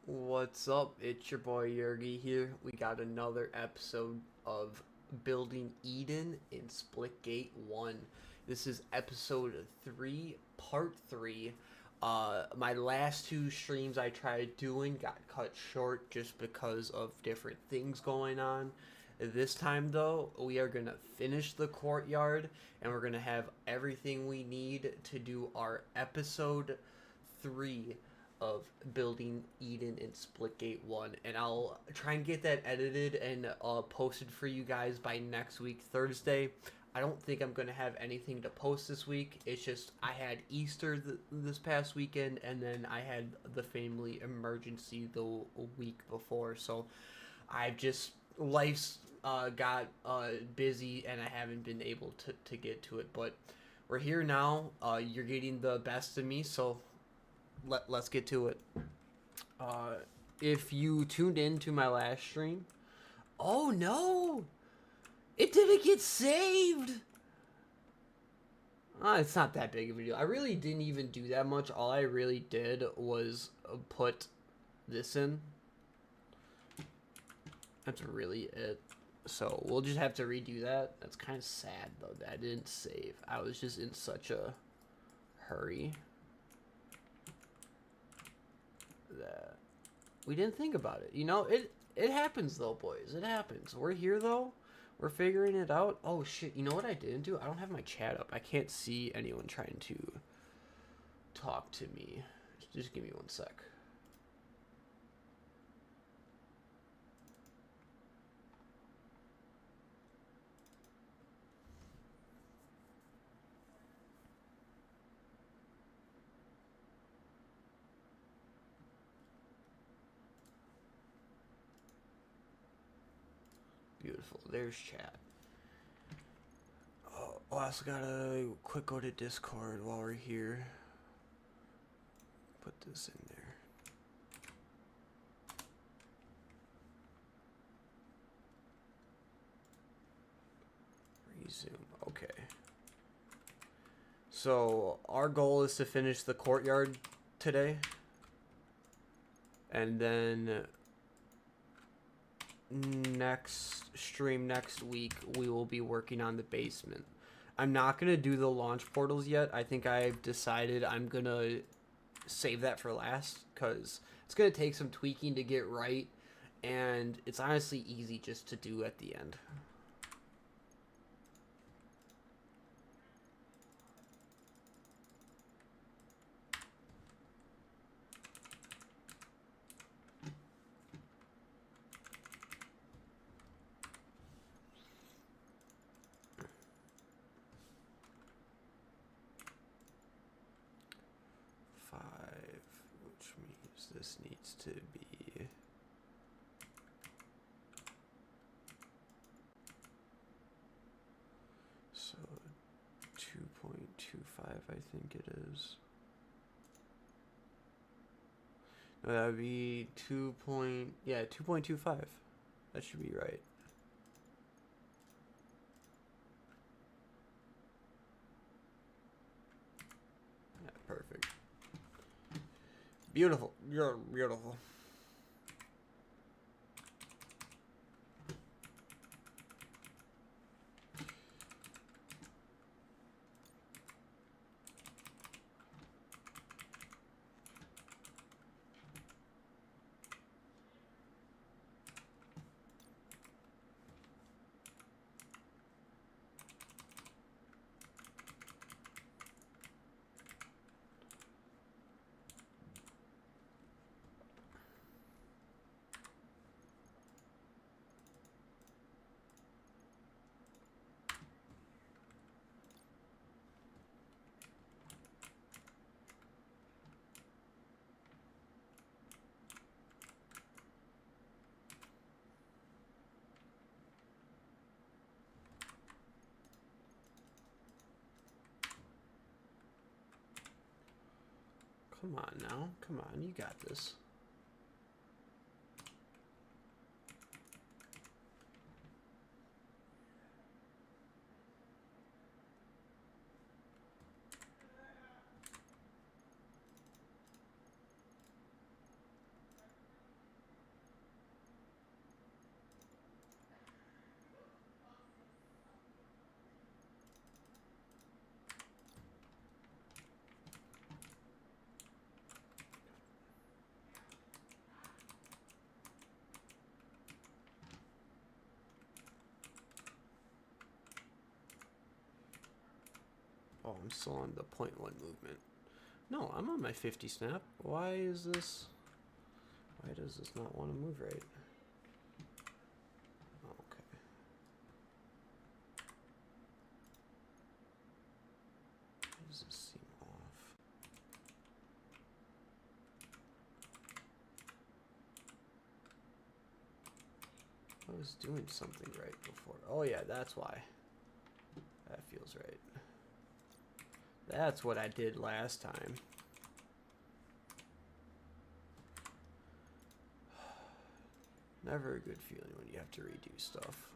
What's up? It's your boy Yergi here. We got another episode of Building Eden in Splitgate 1. This is episode 3, part 3. My last two streams I tried doing got cut short just because of different things going on. This time, though, we are going to finish the courtyard and we're going to have everything we need to do our episode 3 of Building Eden in Splitgate 1, and I'll try and get that edited and posted for you guys by next week, Thursday. I don't think I'm going to have anything to post this week. It's just I had Easter this past weekend, and then I had the family emergency the week before, so I've just, life's got busy, and I haven't been able to get to it, but we're here now. You're getting the best of me, so let's get to it. Uh, if you tuned in to my last stream, oh no, it didn't get saved. It's not that big of a deal. I really didn't even do that much. All I really did was put this in. That's really it. So we'll just have to redo that. That's kind of sad though that I didn't save. I was just in such a hurry that we didn't think about it. You know, it happens though, boys. It happens. We're here though. We're figuring it out. Oh shit, you know what I didn't do? I don't have my chat up. I can't see anyone trying to talk to me. Just give me one sec. Beautiful. There's chat. Oh, I also gotta quick go to Discord while we're here. Put this in there. Resume. Okay. So our goal is to finish the courtyard today. And then next stream next week we will be working on the basement. I'm not gonna do the launch portals yet. I think I've decided I'm gonna save that for last because it's gonna take some tweaking to get right, and it's honestly easy just to do at the end. 5, which means this needs to be so 2.25, I think it is. No, that would be 2.25. That should be right. Yeah, perfect. Beautiful. You're beautiful. Come on now. Come on, you got this. Oh, I'm still on the .1 movement. No, I'm on my 50 snap. Why is this? Why does this not want to move right? Okay. Why does this seem off? I was doing something right before. Oh yeah, that's why. That feels right. That's what I did last time. Never a good feeling when you have to redo stuff.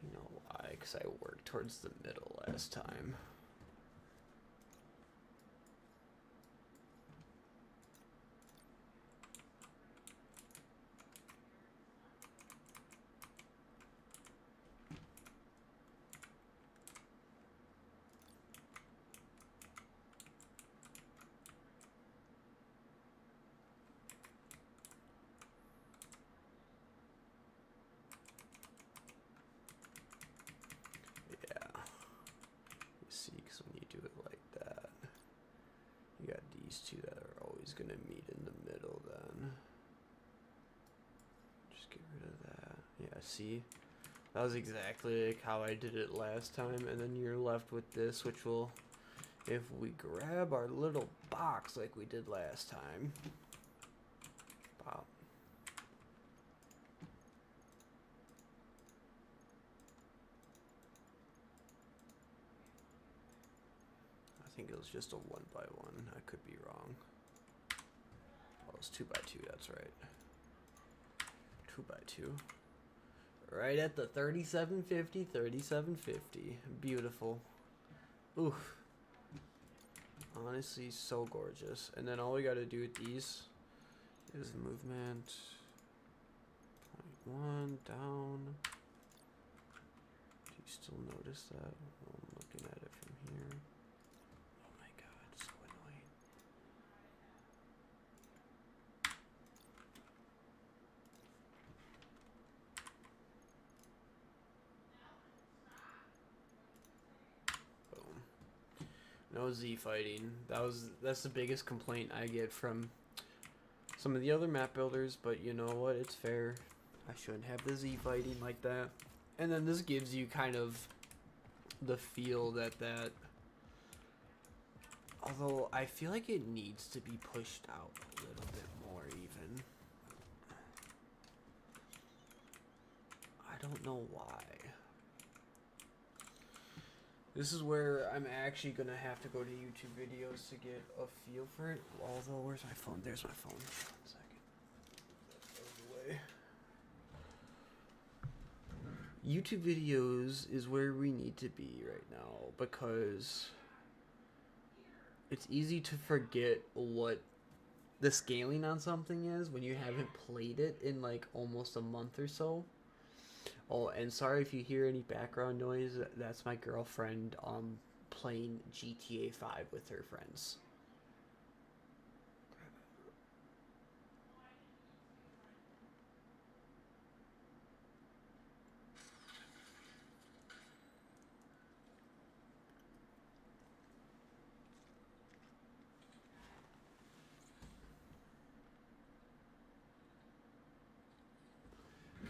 You know why? Because I worked towards the middle last time. Because when you do it like that, you got these two that are always going to meet in the middle then. Just get rid of that. Yeah, see? That was exactly like how I did it last time, and then you're left with this, which will, if we grab our little box like we did last time, pop. I think it was just a 1x1. I could be wrong. Oh, it's 2x2. That's right. 2x2. Right at the 3750. 3750. Beautiful. Oof. Honestly, so gorgeous. And then all we got to do with these is movement. 0.1 down. Do you still notice that? I'm looking at it from here. Oh my god, so annoying. Boom. No Z fighting. That's the biggest complaint I get from some of the other map builders, but you know what? It's fair. I shouldn't have the Z fighting like that. And then this gives you kind of the feel that although I feel like it needs to be pushed out a little bit more even. I don't know why. This is where I'm actually going to have to go to YouTube videos to get a feel for it. Although, where's my phone? There's my phone. 1 second. That goes away. YouTube videos is where we need to be right now because it's easy to forget what the scaling on something is when you haven't played it in like almost a month or so. Oh, and sorry if you hear any background noise. That's my girlfriend playing GTA 5 with her friends.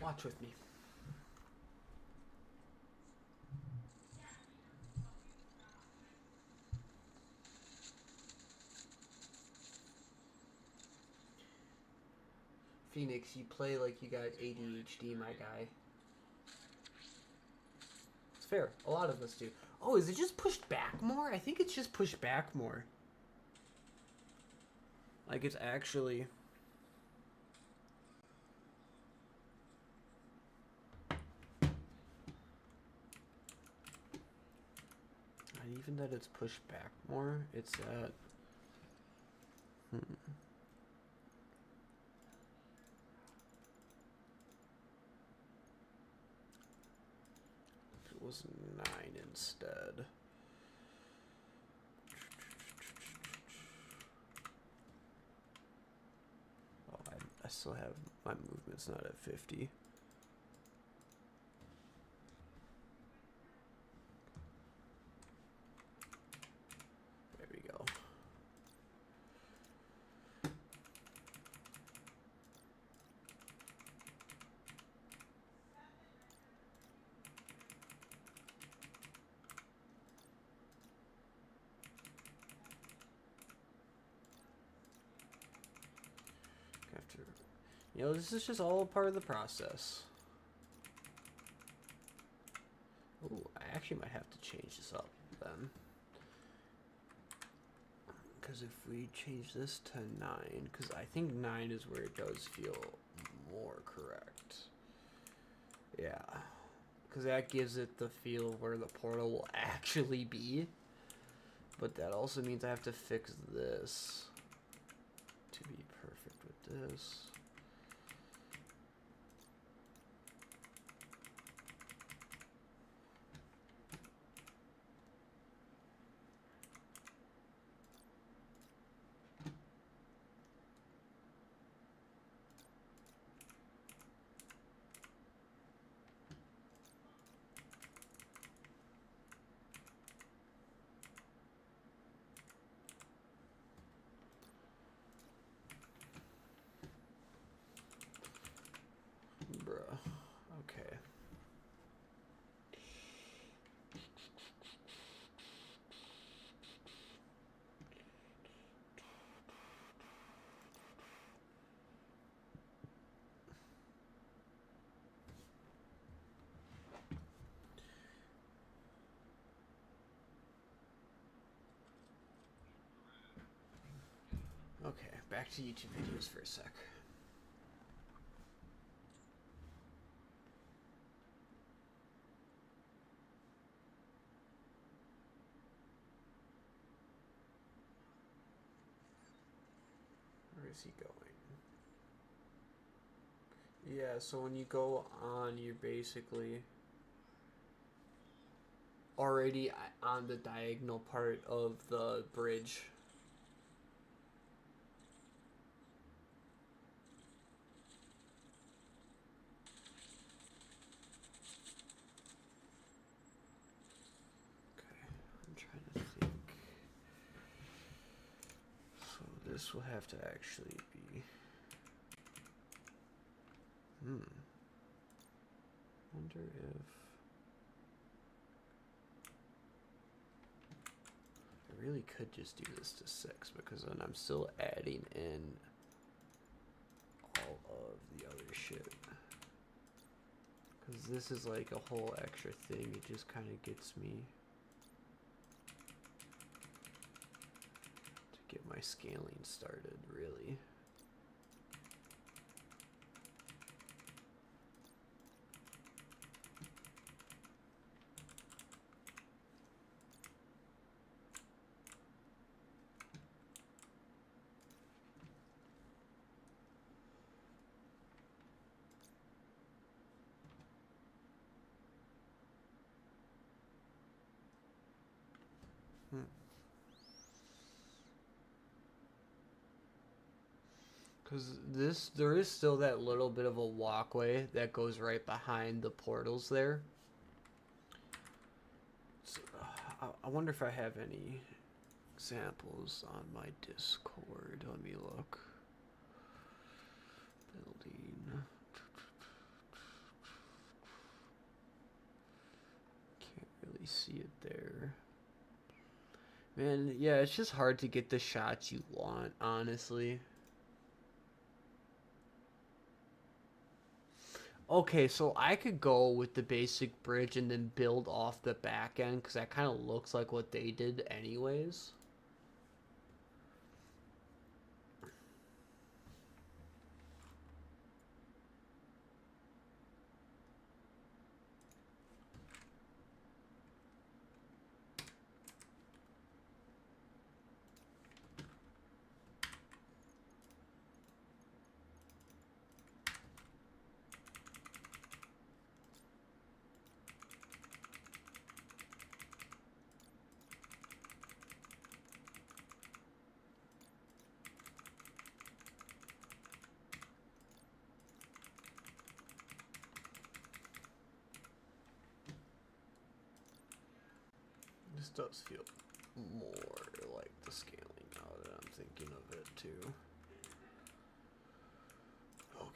Watch with me. Phoenix, you play like you got ADHD, my guy. It's fair. A lot of us do. Oh, is it just pushed back more? I think it's just pushed back more. Like it's actually... Not even that it's pushed back more. It's at... It was 9 instead. Oh, I still have... My movement's not at 50. There we go. You know, this is just all part of the process. Ooh, I actually might have to change this up then. Because if we change this to 9, because I think 9 is where it does feel more correct. Yeah. Because that gives it the feel where the portal will actually be. But that also means I have to fix this to be perfect with this. Okay. Okay, back to YouTube videos for a sec. Where is he going? Yeah, so when you go on, you're basically already on the diagonal part of the bridge. Okay, I'm trying to think. So this will have to actually be... Wonder if... I really could just do this to 6 because then I'm still adding in all of the other shit. Because this is like a whole extra thing. It just kind of gets me to get my scaling started, really. Because there is still that little bit of a walkway that goes right behind the portals there. So, I wonder if I have any examples on my Discord. Let me look. Building. Can't really see it there. Man, yeah, it's just hard to get the shots you want, honestly. Okay, so I could go with the basic bridge and then build off the back end because that kind of looks like what they did anyways. This does feel more like the scaling now that I'm thinking of it too. Okay.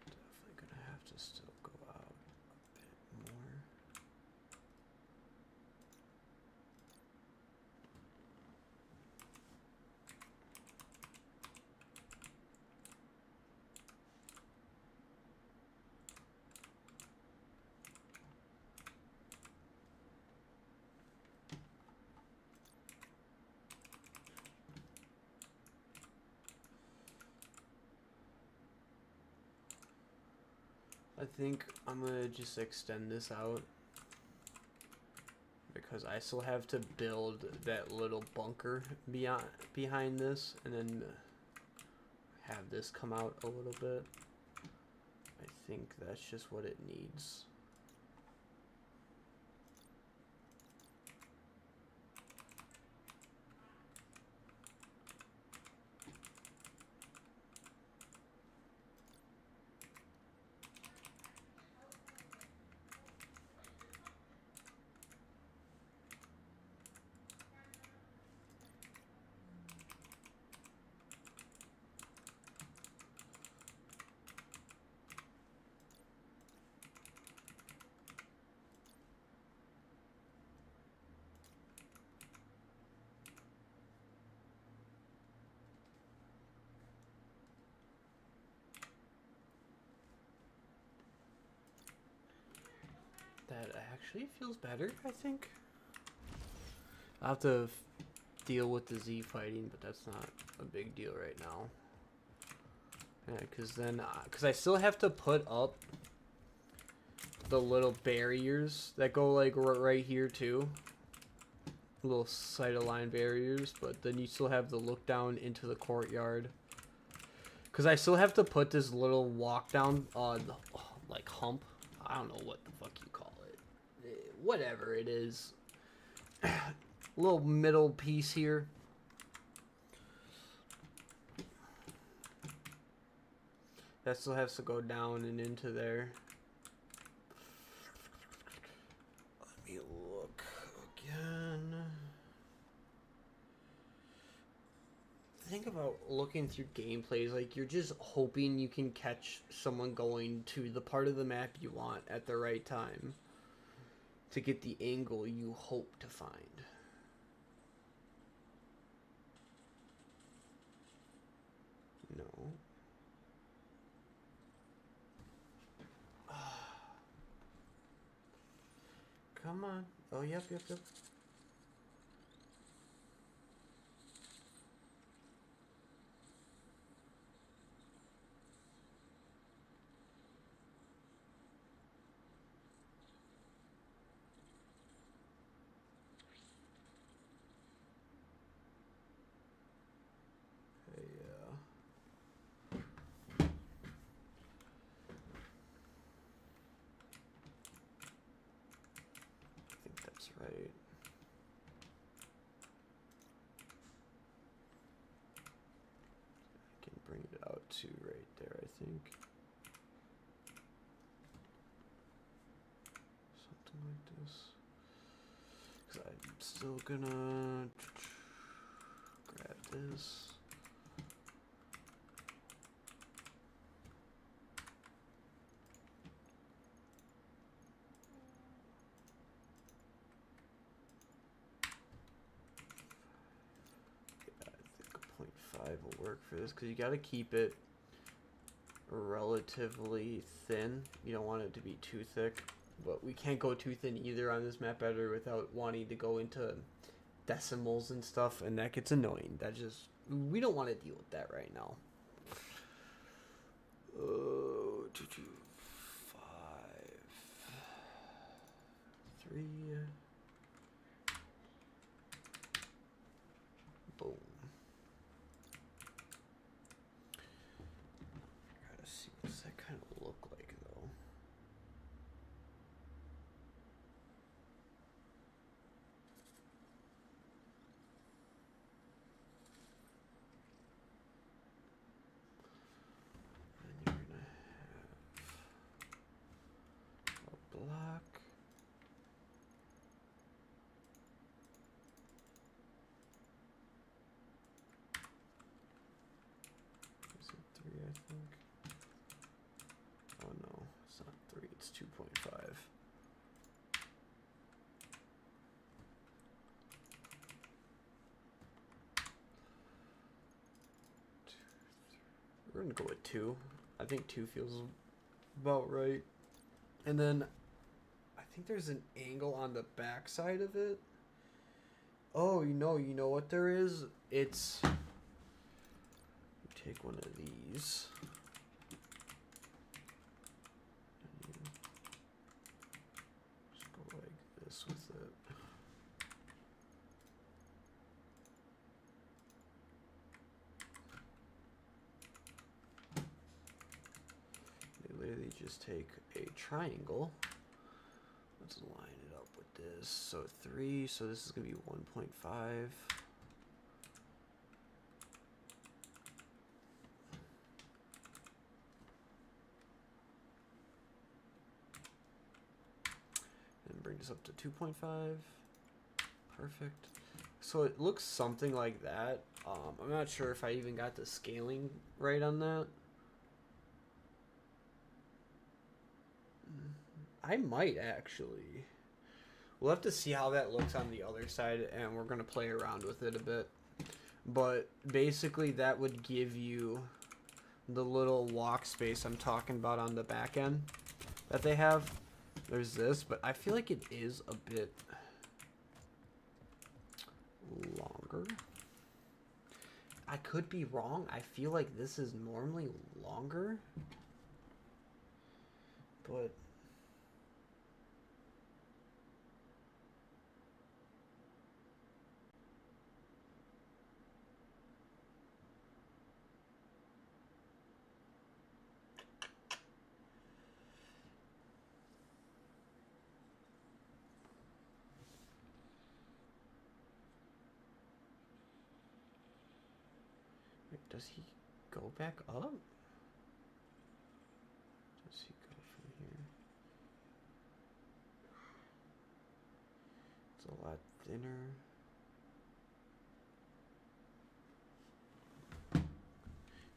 Definitely gonna have to still go out a bit more. I think I'm gonna just extend this out because I still have to build that little bunker behind this and then have this come out a little bit. I think that's just what it needs. That actually feels better, I think. I'll have to deal with the Z fighting, but that's not a big deal right now. Yeah, because I still have to put up the little barriers that go like right here too. Little sight align barriers, but then you still have the look down into the courtyard. Because I still have to put this little walk down, like hump. I don't know what the fuck you call it. Whatever it is. Little middle piece here. That still has to go down and into there. Let me look again. Think about looking through gameplays, like you're just hoping you can catch someone going to the part of the map you want at the right time to get the angle you hope to find. No. come on. Oh, yep. Hey, I think that's right. I can bring it out to right there, I think. Something like this. Because I'm still gonna grab this. Yeah, I think a 0.5 will work for this because you got to keep it relatively thin. You don't want it to be too thick, but we can't go too thin either on this map editor without wanting to go into decimals and stuff, and that gets annoying. That just, we don't want to deal with that right now. 2, 2, 5, 3. Boom. Gotta see, what's that kind of look like though? And you're gonna have a block. Is it 3, I think? Oh no, it's not 3, it's 2.5. We're gonna go with 2. I think 2 feels about right. And then I think there's an angle on the back side of it. Oh, you know what there is? It's, you take one of these. And you just go like this with it. They literally just take a triangle. Let's line it up with this. So 3, so this is gonna be 1.5. And bring this up to 2.5. Perfect. So it looks something like that. I'm not sure if I even got the scaling right on that. I might actually. We'll have to see how that looks on the other side, and we're going to play around with it a bit. But basically that would give you the little walk space I'm talking about on the back end that they have. There's this, but I feel like it is a bit longer. I could be wrong. I feel like this is normally longer, but does he go back up? Does he go from here? It's a lot thinner.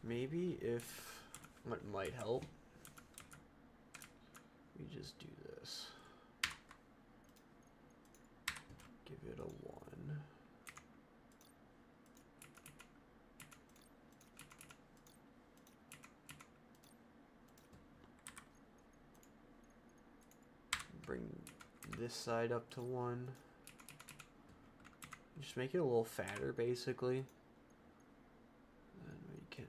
Maybe if what might help, we just do this. Give it a 1. Bring this side up to 1. Just make it a little fatter, basically. And we can...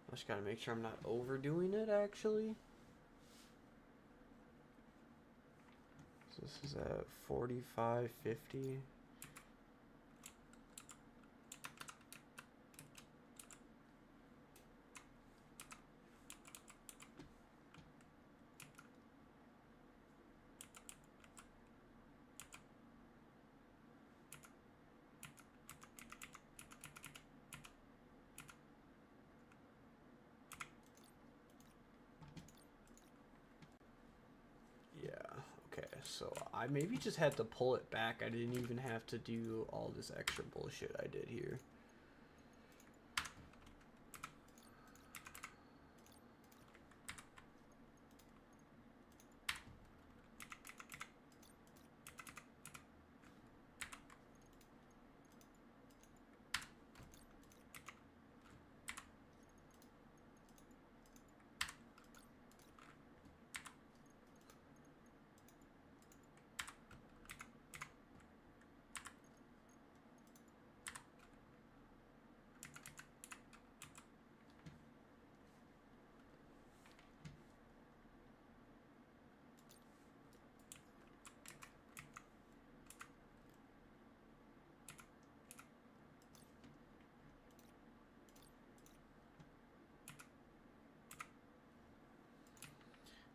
I just gotta make sure I'm not overdoing it, actually. So this is at 45.50. So I maybe just had to pull it back. I didn't even have to do all this extra bullshit I did here.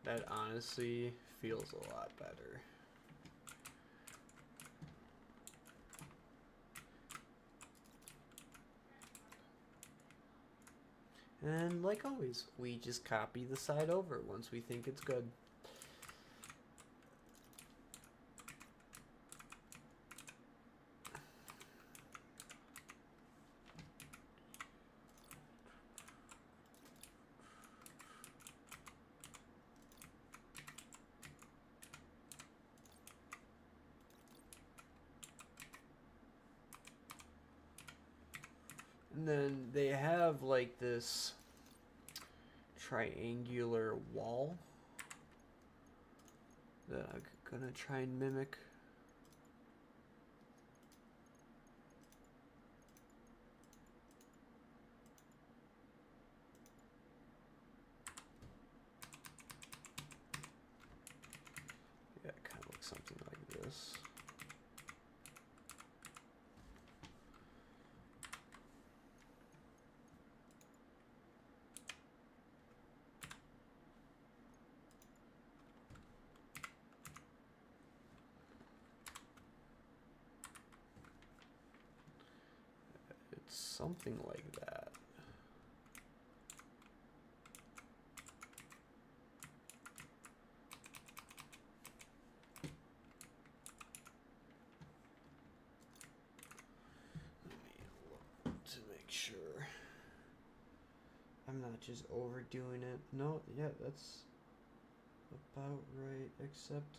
That honestly feels a lot better. And like always, we just copy the side over once we think it's good. And then they have like this triangular wall that I'm gonna try and mimic. Yeah, it kind of looks something like this. Something like that. Let me look to make sure I'm not just overdoing it. No, yeah, that's about right, except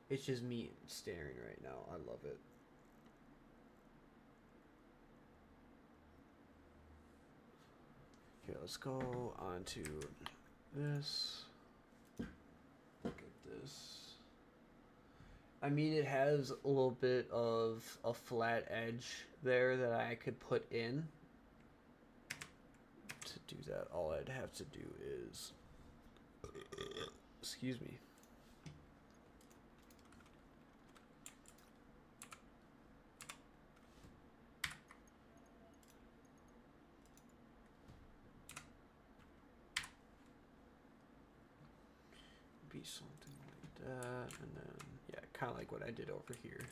it's just me staring right now. I love it. Okay, let's go on to this. Look at this. I mean, it has a little bit of a flat edge there that I could put in. To do that, all I'd have to do is, excuse me. Be something like that, and then, yeah, kind of like what I did over here.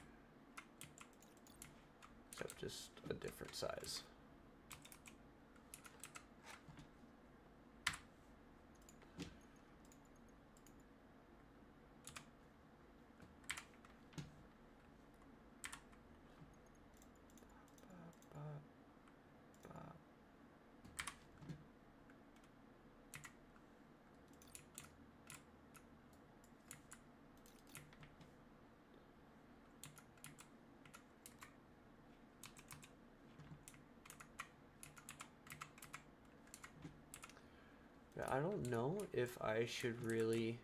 Except just a different size. I don't know if I should really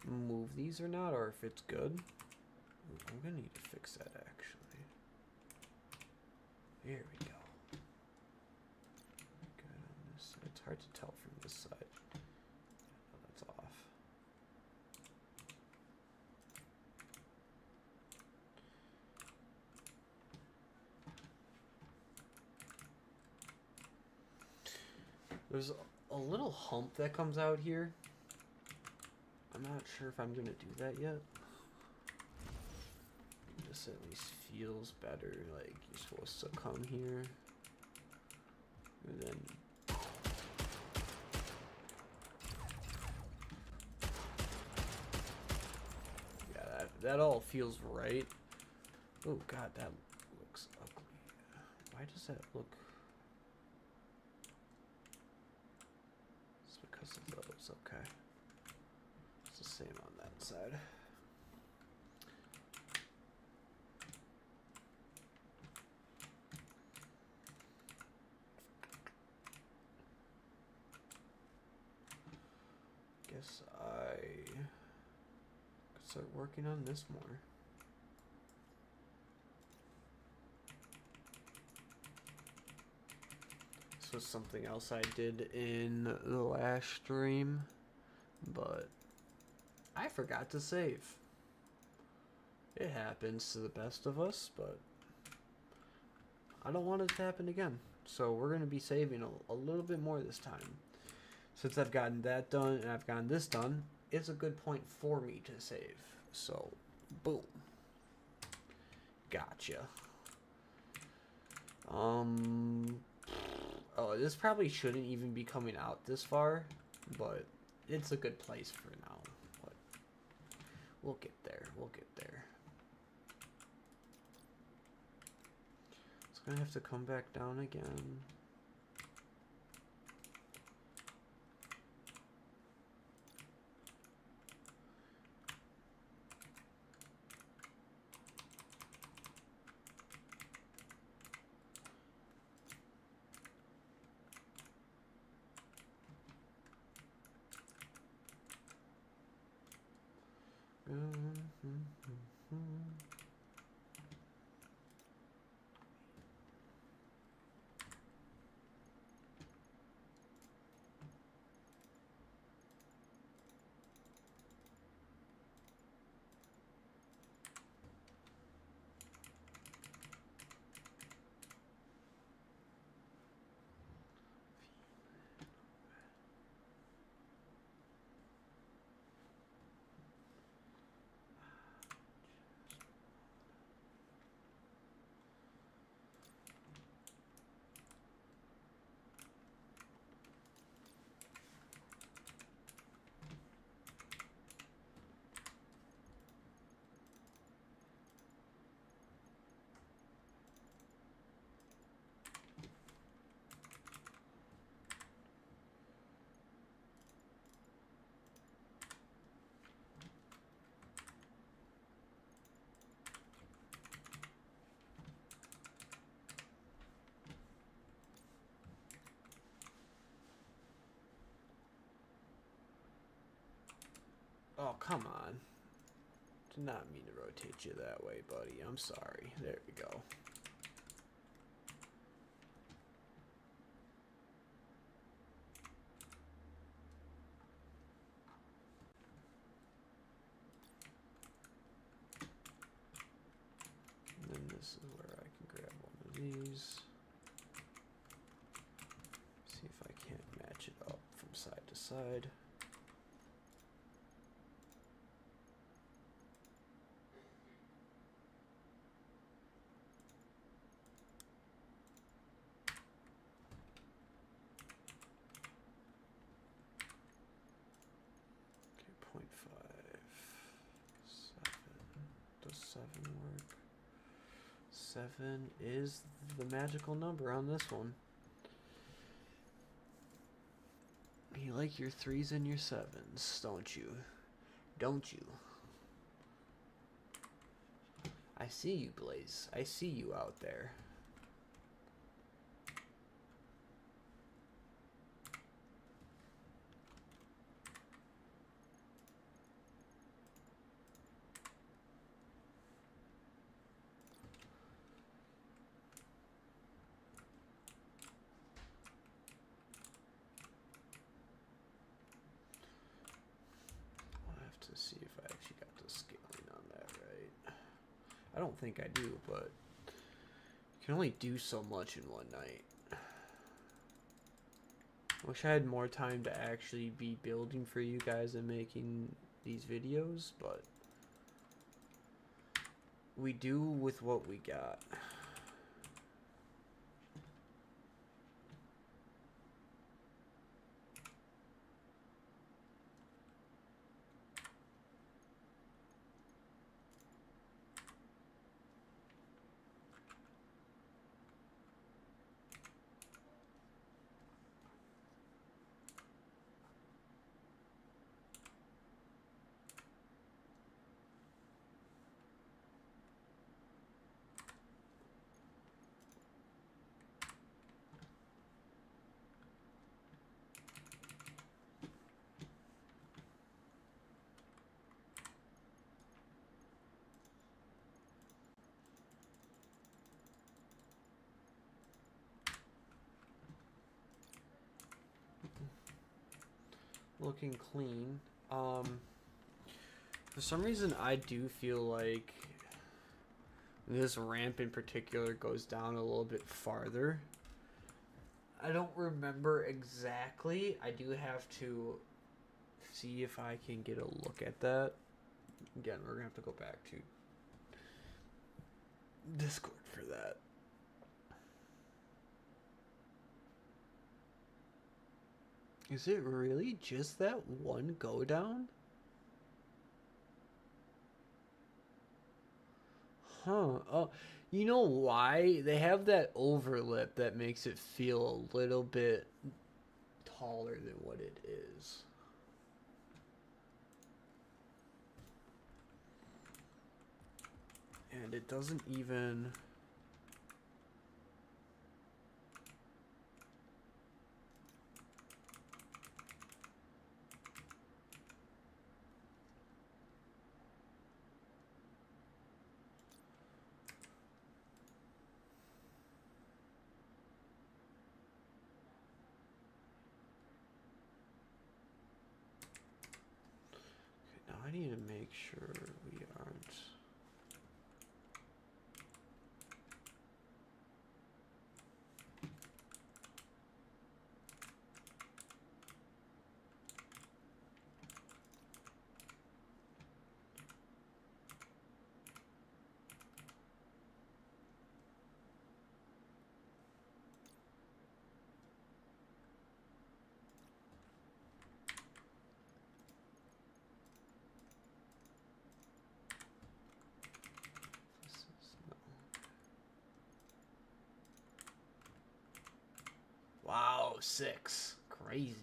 move these or not, or if it's good. Ooh, I'm gonna need to fix that actually. There we go. Good on this side. It's hard to tell from this side. Oh, that's off. There's a little hump that comes out here. I'm not sure if I'm gonna do that yet. This at least feels better, like you're supposed to come here. And then yeah, that all feels right. Oh god, that looks ugly. Why does that look? It's because of those, okay. It's the same on that side. Guess I could start working on this more. This was something else I did in the last stream, but I forgot to save. It happens to the best of us, but I don't want it to happen again. So we're going to be saving a little bit more this time. Since I've gotten that done and I've gotten this done, it's a good point for me to save. So, boom. Gotcha. Oh, this probably shouldn't even be coming out this far, but it's a good place for now. But we'll get there. We'll get there. It's gonna have to come back down again. Oh, come on. Did not mean to rotate you that way, buddy. I'm sorry. There we go. And then this is where I can grab one of these. See if I can't match it up from side to side. 7 is the magical number on this one. You like your 3s and your 7s, don't you? Don't you? I see you, Blaze. I see you out there. To see if I actually got the scaling on that right. I don't think I do, but you can only do so much in one night. I wish I had more time to actually be building for you guys and making these videos, but we do with what we got. Looking clean. For some reason I do feel like this ramp in particular goes down a little bit farther. I don't remember exactly. I do have to see if I can get a look at that. Again, we're gonna have to go back to Discord for that. Is it really just that one go down? Huh. Oh, you know why? They have that overlip that makes it feel a little bit taller than what it is. And it doesn't even... I need to make sure we aren't... Wow, 6. Crazy.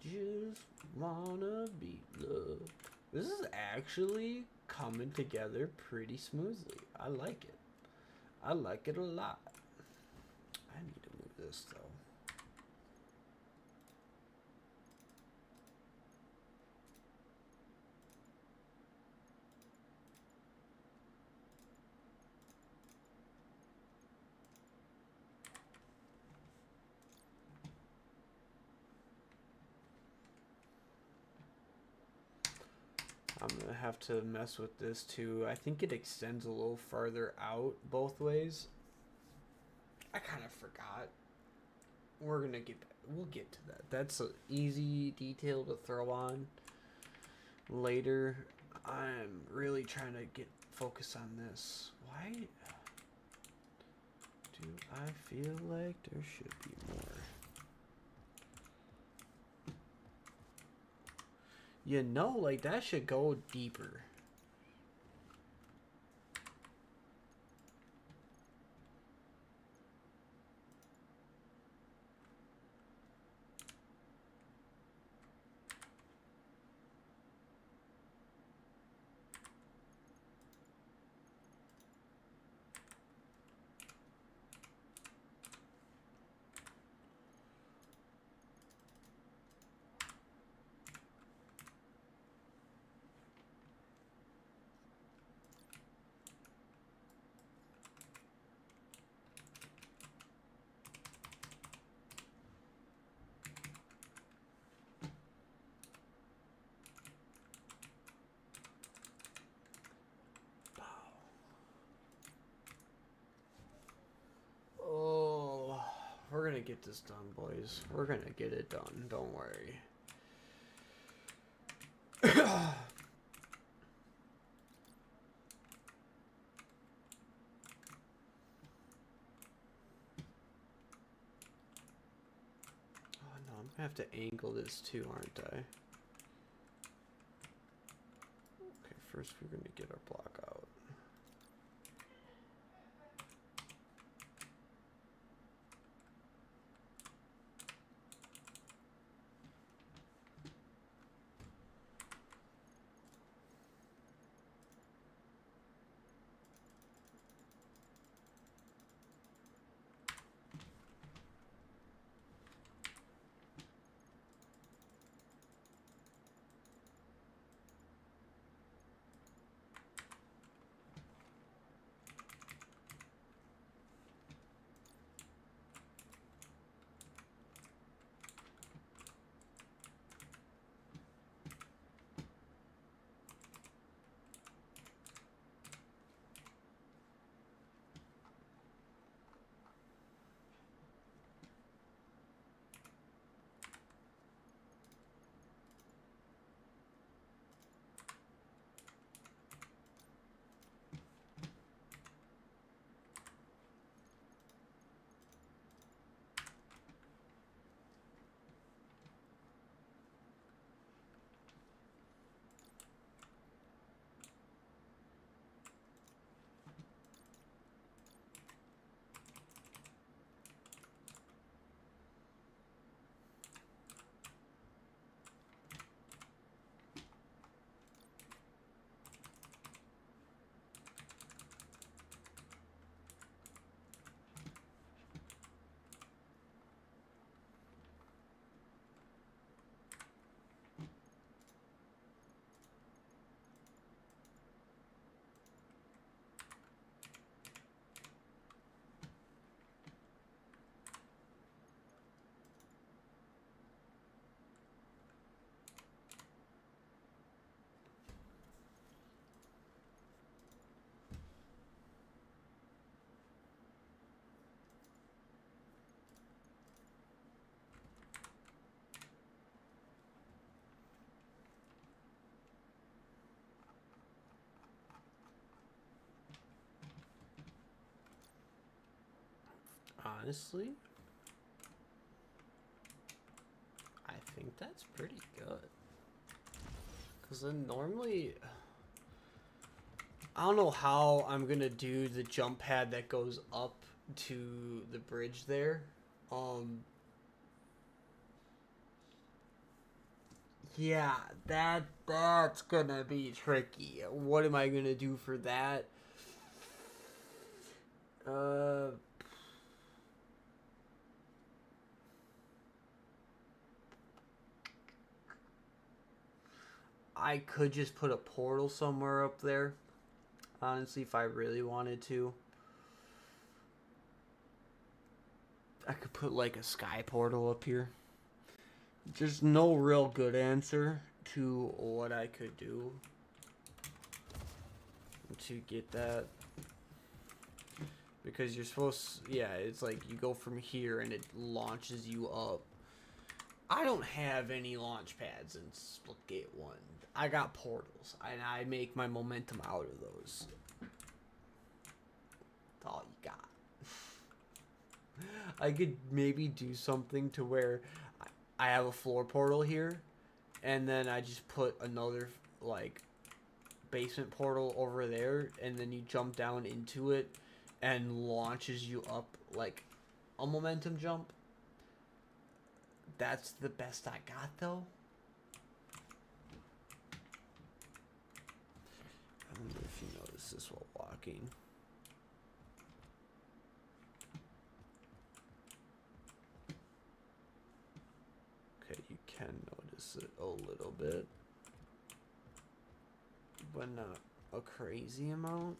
Just wanna be loved. This is actually coming together pretty smoothly. I like it. I like it a lot. I need to move this though. I'm gonna have to mess with this too. I think it extends a little farther out both ways. I kind of forgot. We'll get to that. That's an easy detail to throw on later. I'm really trying to get focus on this. Why do I feel like there should be more? You know, like that should go deeper. Oh, we're gonna get this done, boys. We're gonna get it done. Don't worry. Oh no, I'm gonna have to angle this too, aren't I? Okay, first we're gonna get our block out. Honestly, I think that's pretty good. Because then normally, I don't know how I'm going to do the jump pad that goes up to the bridge there. Yeah, that's going to be tricky. What am I going to do for that? I could just put a portal somewhere up there. Honestly, if I really wanted to. I could put like a sky portal up here. There's no real good answer to what I could do. to get that. Because you're supposed to, yeah, it's like you go from here and it launches you up. I don't have any launch pads in Splitgate 1. I got portals, and I make my momentum out of those. That's all you got. I could maybe do something to where I have a floor portal here, and then I just put another, like, basement portal over there, and then you jump down into it, and launches you up like a momentum jump. That's the best I got, though. I wonder if you notice this while walking. Okay, you can notice it a little bit, but not a crazy amount.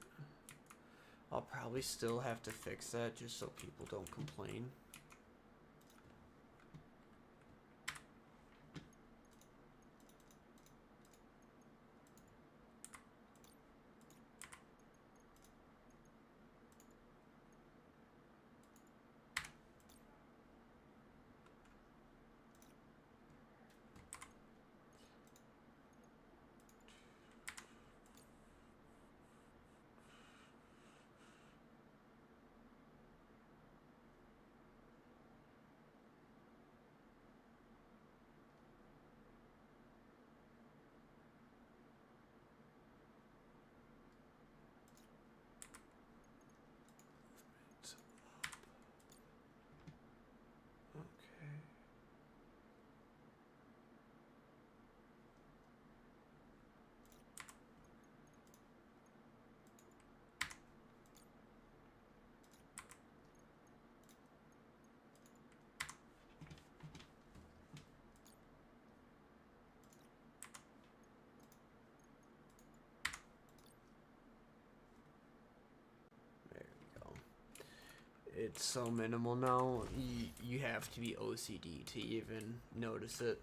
I'll probably still have to fix that just so people don't complain. It's so minimal now, you have to be OCD to even notice it.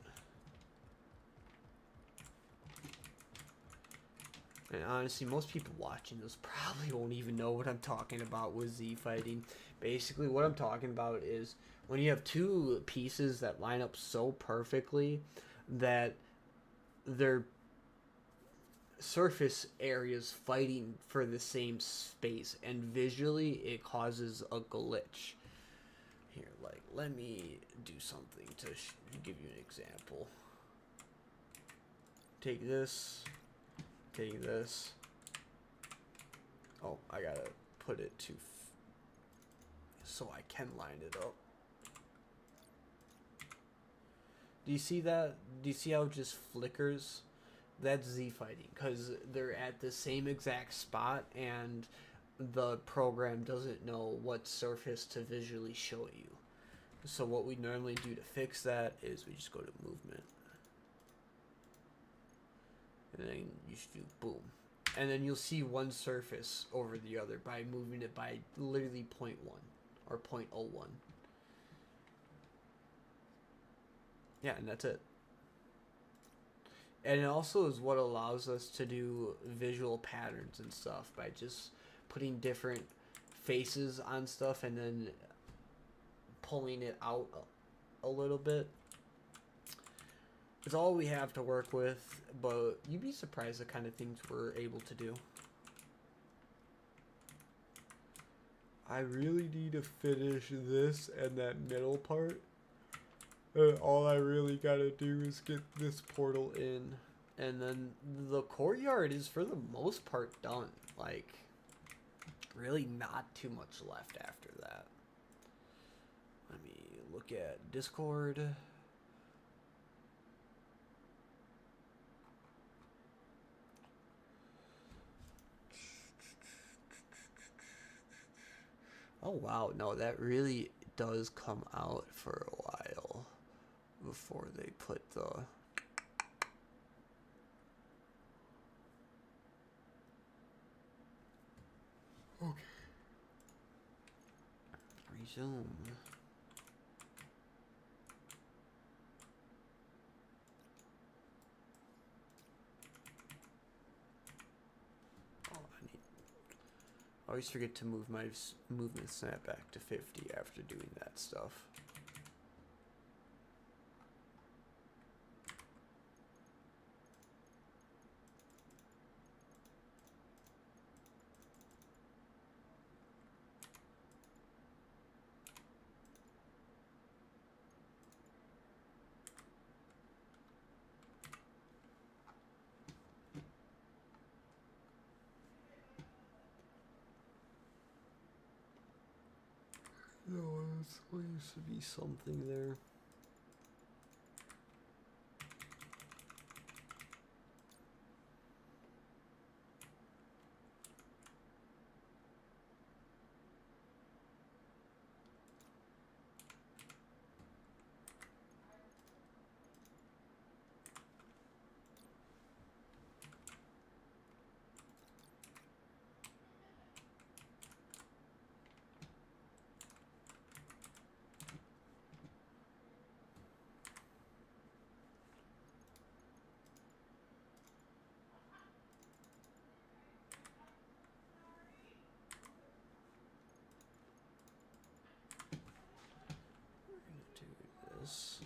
And honestly, most people watching this probably won't even know what I'm talking about with Z fighting. Basically, what I'm talking about is when you have two pieces that line up so perfectly that they're surface areas fighting for the same space, and visually it causes a glitch. Here, like, let me do something to give you an example. Take this, take this. Oh, I gotta put it to so I can line it up. Do you see that? Do you see how it just flickers? That's Z fighting, because they're at the same exact spot and the program doesn't know what surface to visually show you. So what we normally do to fix that is we just go to movement, and then you should do boom, and then you'll see one surface over the other by moving it by literally 0.1 or 0.01. Yeah, and that's it. And it also is what allows us to do visual patterns and stuff by just putting different faces on stuff and then pulling it out a little bit. It's all we have to work with, but you'd be surprised the kind of things we're able to do. I really need to finish this and that middle part. All I really gotta do is get this portal in, and then the courtyard is for the most part done. Like, really not too much left after that. Let me look at Discord. Oh wow, no, that really does come out for a while before they put the resume. Oh, I need always forget to move my movement snap back to 50 after doing that stuff. No, there used to be something there. This.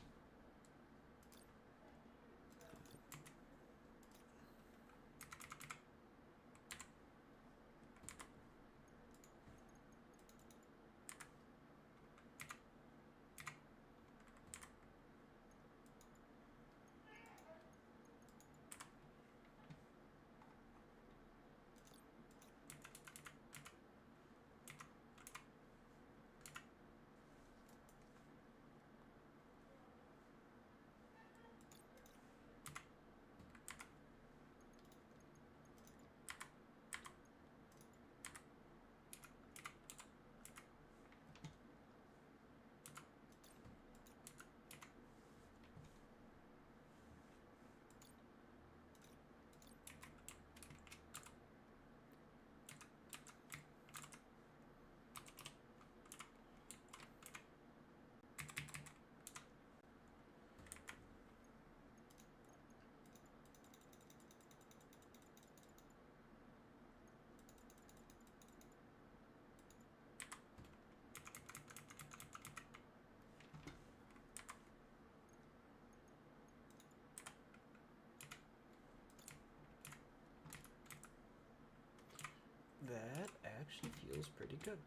That actually feels pretty good.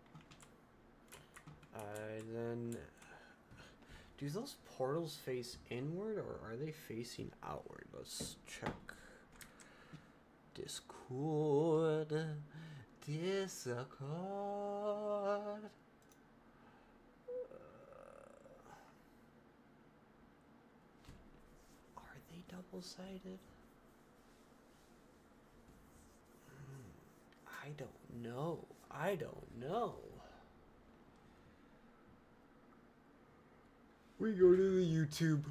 Then, do those portals face inward or are they facing outward? Let's check. Discord. Are they double-sided? I don't know. I don't know. We go to the YouTube.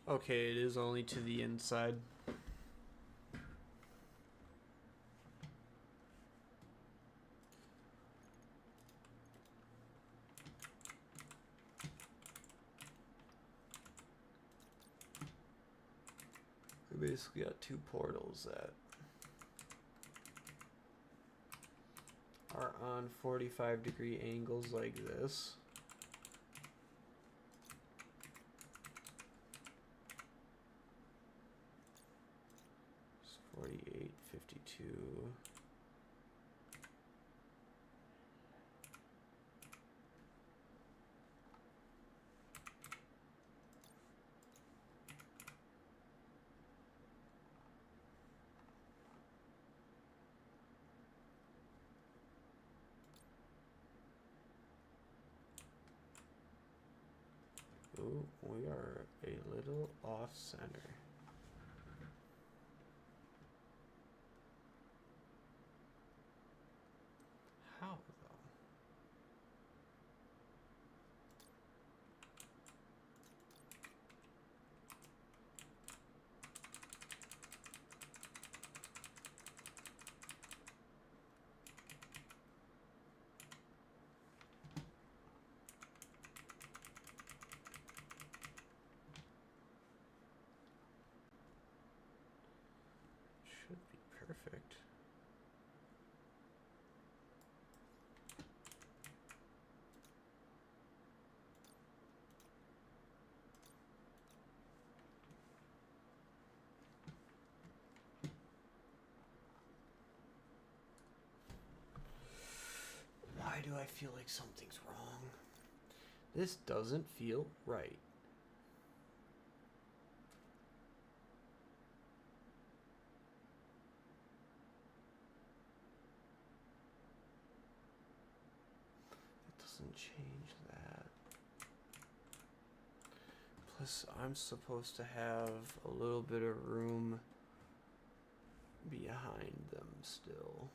Okay, it is only to the inside. We basically got two portals that are on 45-degree angles like this. It's 48, 52. Ooh, we are a little off center. How though? Should be perfect. Why do I feel like something's wrong? This doesn't feel right. It doesn't change that. Plus, I'm supposed to have a little bit of room behind them still.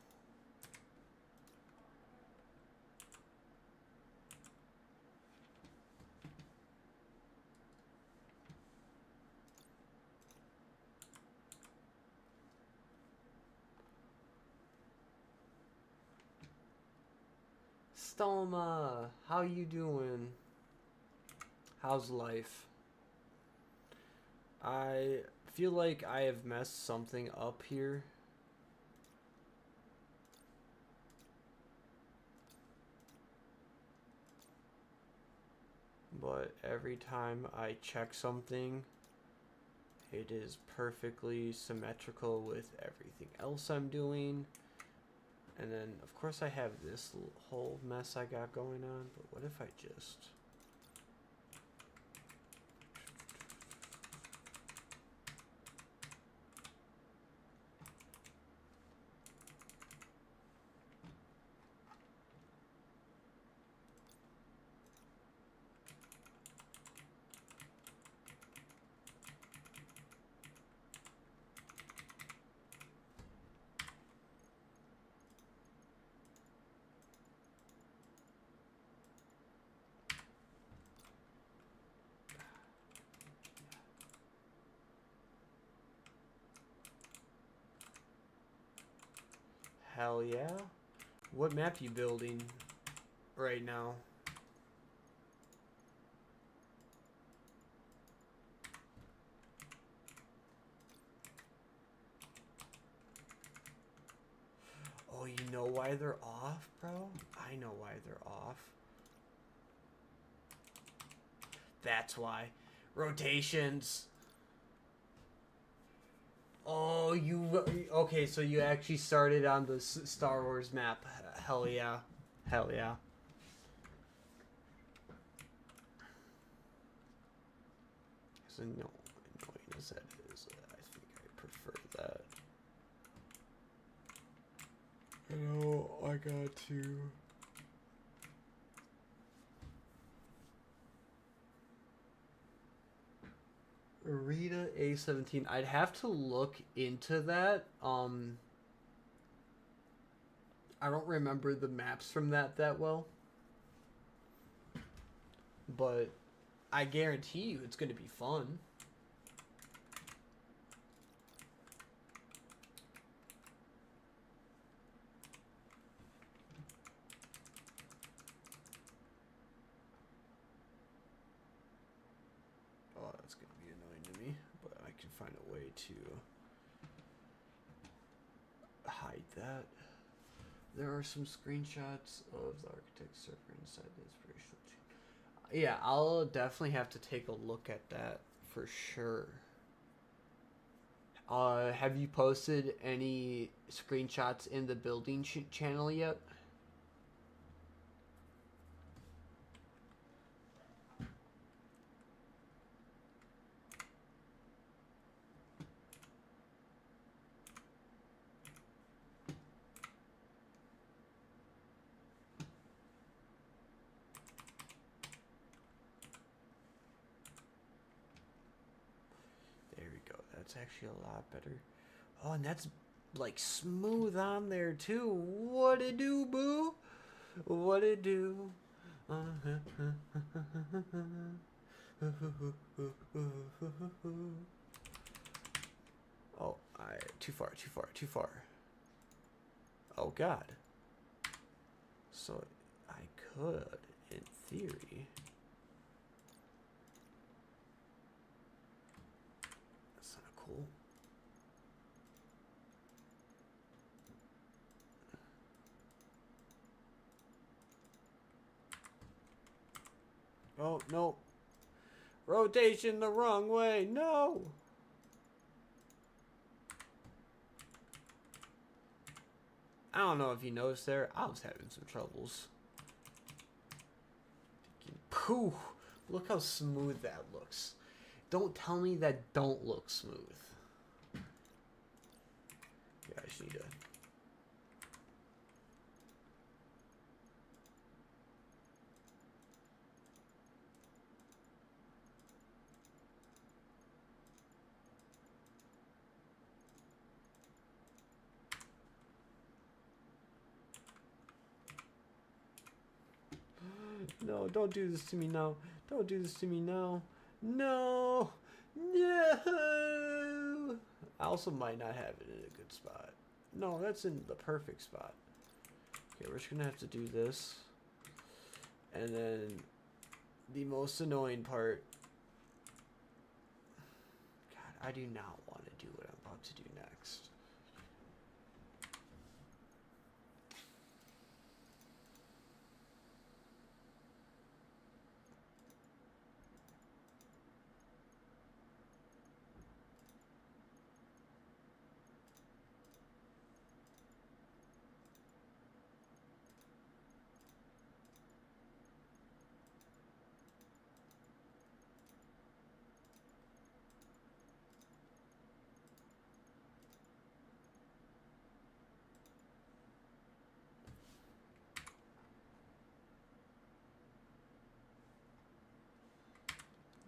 Stoma, how you doing? How's life? I feel like I have messed something up here. But every time I check something, it is perfectly symmetrical with everything else I'm doing. And then, of course, I have this whole mess I got going on. But what if I just... Hell yeah. What map you building right now? Oh, you know why they're off, bro? I know why they're off. That's why. Rotations. Oh, you... Okay, so you actually started on the Star Wars map. Hell yeah. Hell yeah. As annoying as that is, I think I prefer that. I know, I got to... Rita A17. I'd have to look into that. I don't remember the maps from that well. But I guarantee you it's going to be fun. Oh, that's going to be annoying to me. But I can find a way to hide that. There are some screenshots of the architect server inside the inspirational team. Yeah, I'll definitely have to take a look at that for sure. Have you posted any screenshots in the building channel yet? that's actually a lot better. Oh, and that's like smooth on there too. What it do, boo? What it do? Oh, too far, too far, too far. Oh God. So I could, in theory. That's not cool. Oh, no. Rotation the wrong way. No. I don't know if you noticed there. I was having some troubles. Pooh. Look how smooth that looks. Don't tell me that don't look smooth. Yeah, I just need to... No, don't do this to me now. Don't do this to me now. No. No. I also might not have it in a good spot. No, that's in the perfect spot. Okay, we're just going to have to do this. And then the most annoying part. God, I do not want to do what I'm about to do next.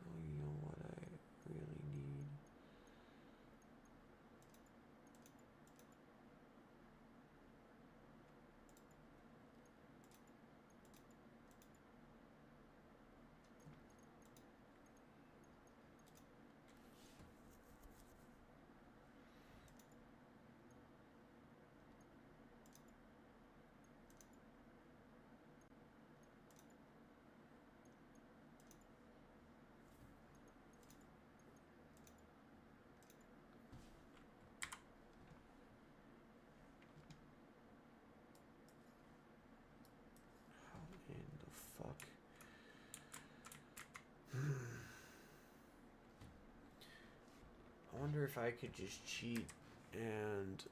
You know what I really need? How in the fuck? I wonder if I could just cheat and...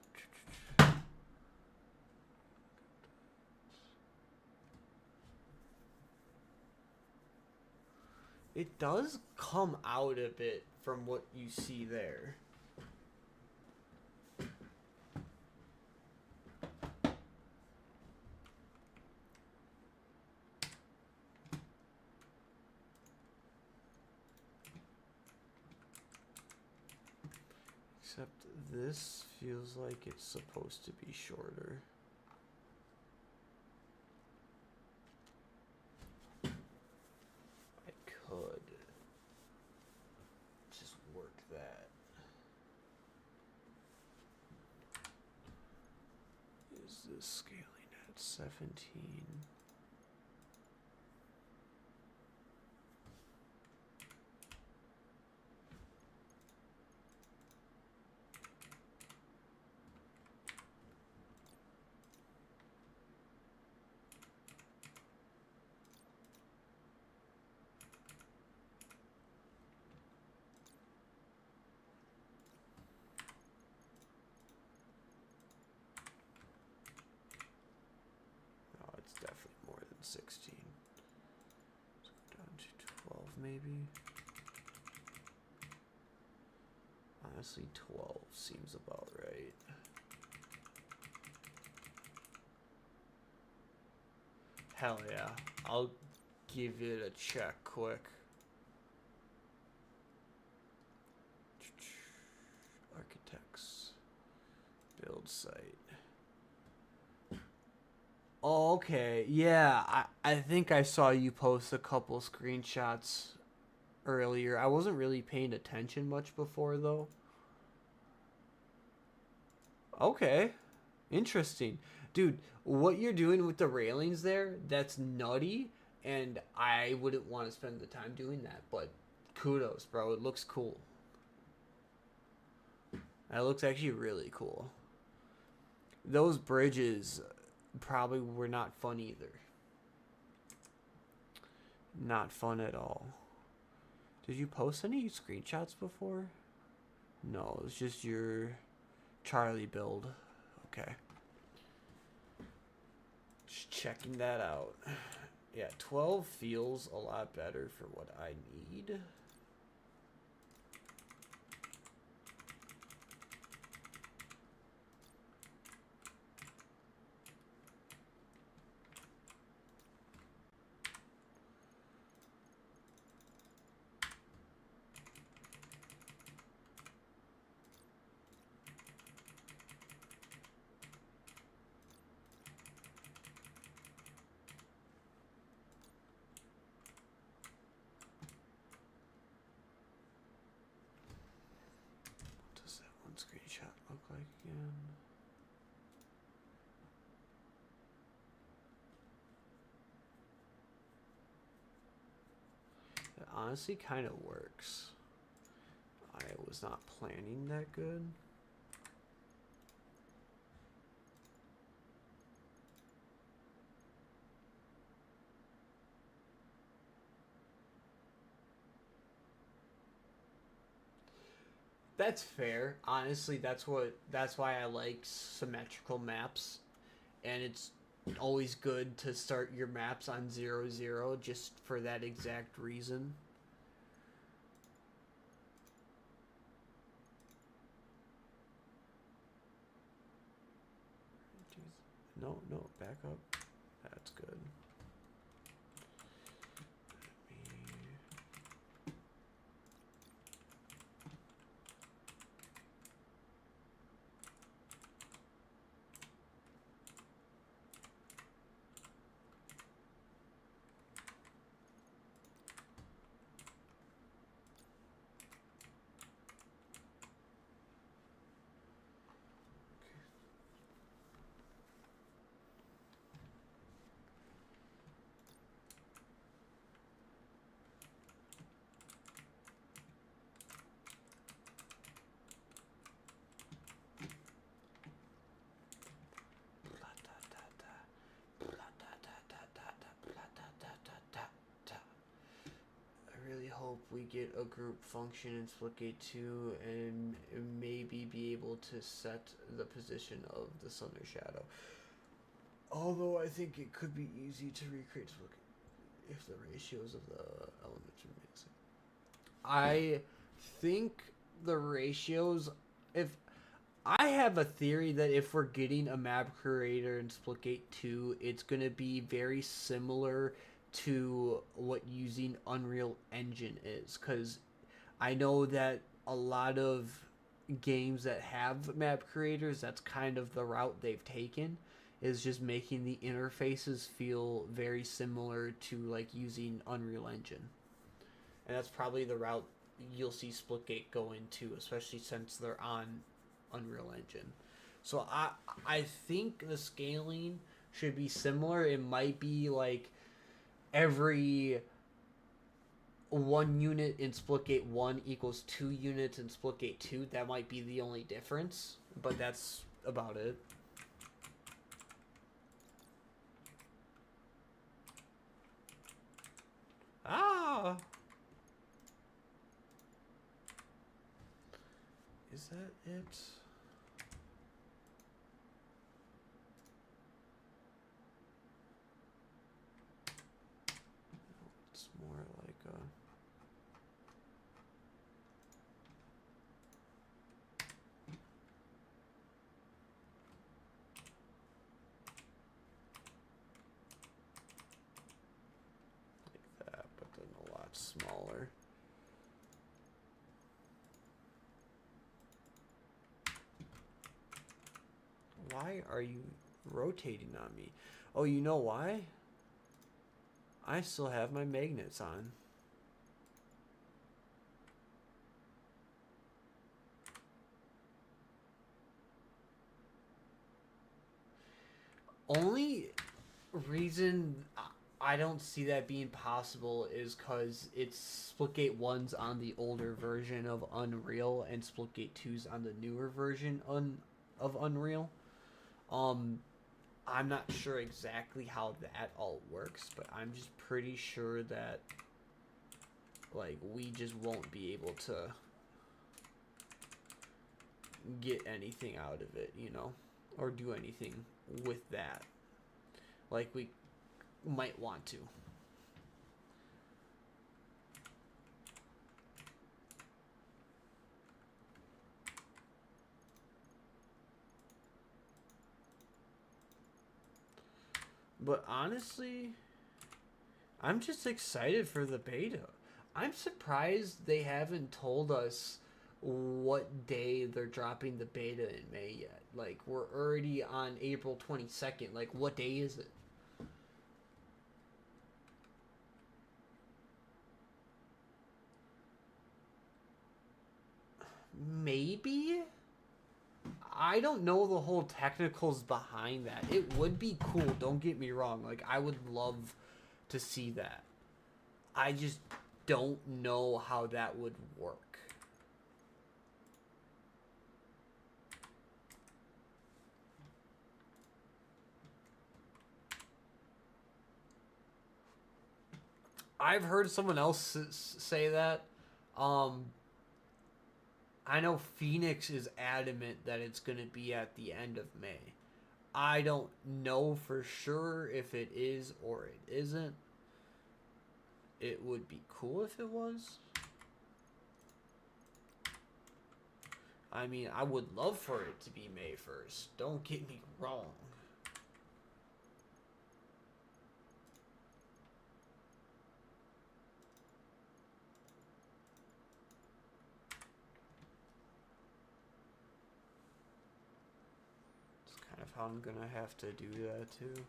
It does come out a bit from what you see there. Except this feels like it's supposed to be shorter. I could just work that. Is this scaling at 17? Oh, it's definitely more than 16. Let's go down to 12 maybe. Honestly, 12 seems about right. Hell yeah. I'll give it a check quick. Build site. Oh, okay. Yeah, I think I saw you post a couple screenshots earlier. I wasn't really paying attention much before, though. Okay. Interesting. Dude, what you're doing with the railings there, that's nutty, and I wouldn't want to spend the time doing that, but kudos, bro. It looks cool. That looks actually really cool. Those bridges probably were not fun either. Not fun at all. Did you post any screenshots before? No, it's just your Charlie build. Okay. Just checking that out. Yeah, 12 feels a lot better for what I need. What does that one screenshot look like again? It honestly kind of works. I was not planning that good. That's fair. Honestly, that's why I like symmetrical maps, and it's always good to start your maps on 0, 0 just for that exact reason. Jeez. No, no, back up. That's good. Hope we get a group function in Splitgate 2 and maybe be able to set the position of the sun or shadow. Although I think it could be easy to recreate Splitgate if the ratios of the elements are missing. I think the ratios, if I have a theory that if we're getting a map creator in Splitgate 2, it's going to be very similar to what using Unreal Engine is, because I know that a lot of games that have map creators, that's kind of the route they've taken, is just making the interfaces feel very similar to like using Unreal Engine. And that's probably the route you'll see Splitgate go into, especially since they're on Unreal Engine. So I think the scaling should be similar. It might be like every 1 unit in Splitgate 1 equals 2 units in Splitgate 2. That might be the only difference, but that's about it. Ah! Is that it? It's more like a... like that, but then a lot smaller. Why are you rotating on me? Oh, you know why? I still have my magnets on. Only reason I don't see that being possible is because it's Splitgate 1's on the older version of Unreal and Splitgate 2's on the newer version of Unreal. Um, I'm not sure exactly how that all works, but I'm just pretty sure that like we just won't be able to get anything out of it, you know, or do anything with that like we might want to. But honestly, I'm just excited for the beta. I'm surprised they haven't told us what day they're dropping the beta in May yet. Like, we're already on April 22nd. Like, what day is it? Maybe? I don't know the whole technicals behind that. It would be cool, don't get me wrong. Like, I would love to see that. I just don't know how that would work. I've heard someone else say that. Um, I know Phoenix is adamant that it's going to be at the end of May. I don't know for sure if it is or it isn't. It would be cool if it was. I mean, I would love for it to be May 1st. Don't get me wrong. It's kind of how I'm going to have to do that too.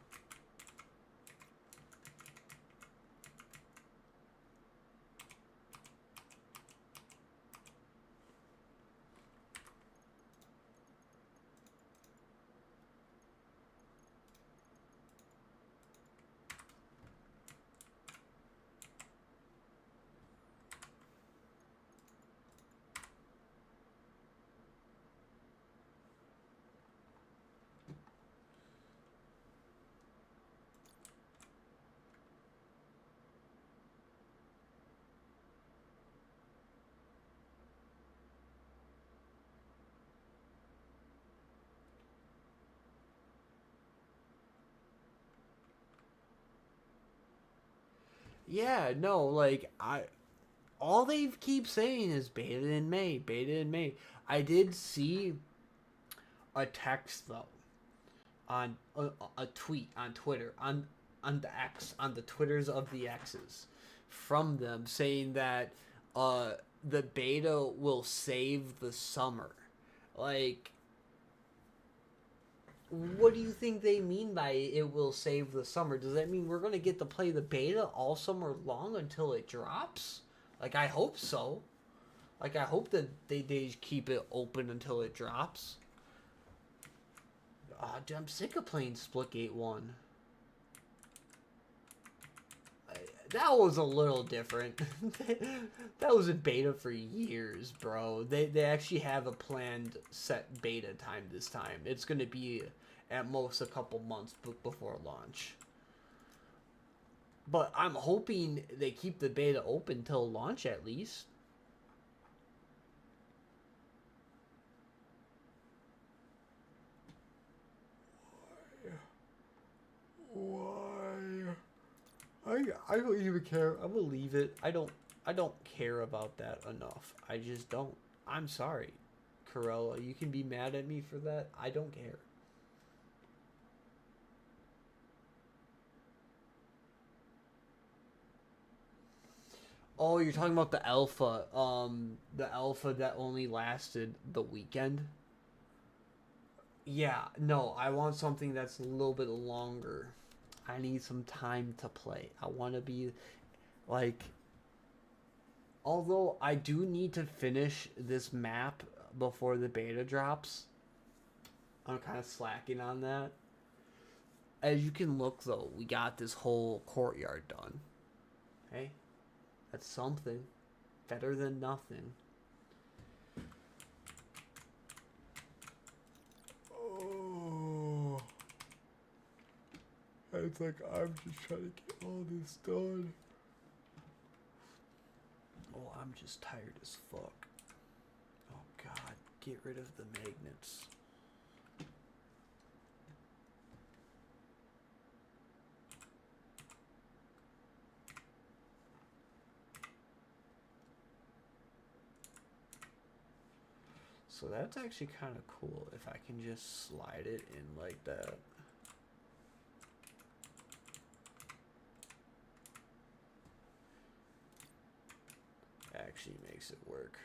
Yeah, no, like all they keep saying is beta in May, beta in May. I did see a text though on a tweet on Twitter on the X on the Twitters of the X's from them saying that the beta will save the summer. Like, what do you think they mean by it will save the summer? Does that mean we're gonna get to play the beta all summer long until it drops? Like, I hope so. Like, I hope that they keep it open until it drops. Dude, I'm sick of playing Splitgate 1. That was a little different. That was in beta for years, bro. They actually have a planned set beta time this time. It's going to be at most a couple months before launch. But I'm hoping they keep the beta open till launch at least. Why? I don't even care. I'm gonna leave it. I don't care about that enough. I just don't. I'm sorry, Corella. You can be mad at me for that. I don't care. Oh, you're talking about the alpha. The alpha that only lasted the weekend. Yeah, no, I want something that's a little bit longer. I need some time to play. I want to be like, although I do need to finish this map before the beta drops. I'm kind of slacking on that. As you can look though, we got this whole courtyard done. Hey, that's something. Better than nothing. Oh, it's like I'm just trying to get all this done. Oh, I'm just tired as fuck. Oh god, get rid of the magnets. So that's actually kind of cool if I can just slide it in like that. Actually makes it work.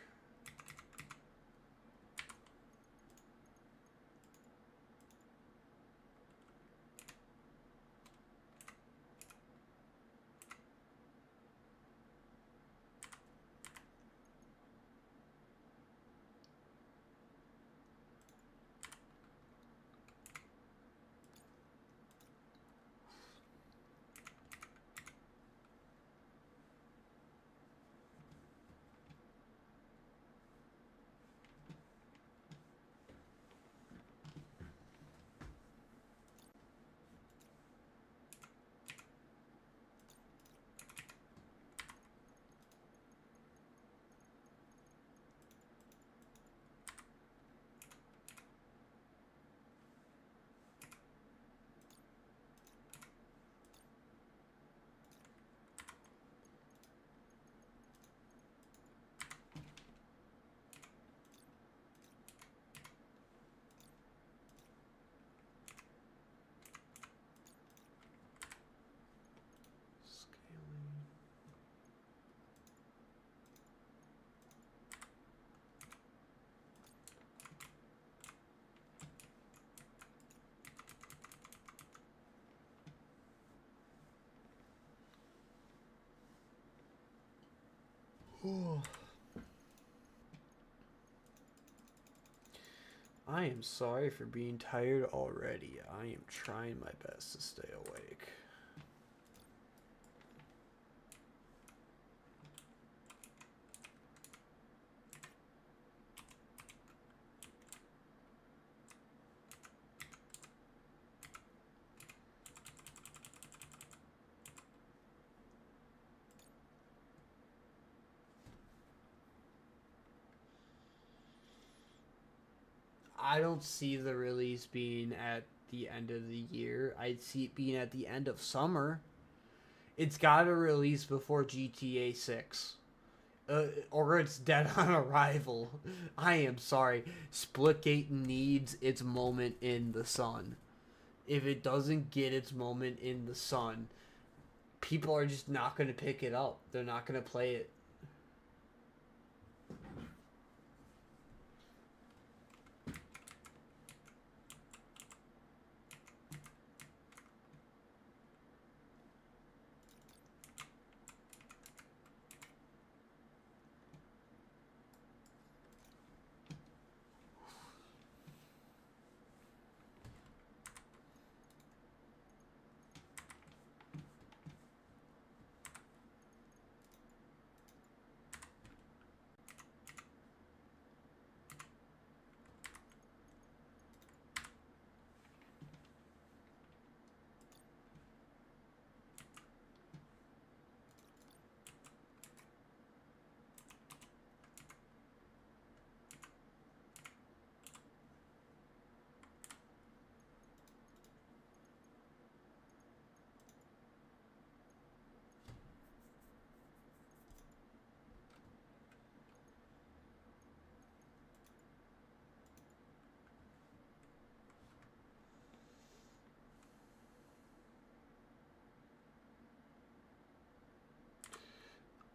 Scaling. Oh. I am sorry for being tired already. I am trying my best to stay awake. I don't see the release being at the end of the year. I'd see it being at the end of summer. It's got to release before GTA 6. Or it's dead on arrival. I am sorry. Splitgate needs its moment in the sun. If it doesn't get its moment in the sun, people are just not going to pick it up. They're not going to play it.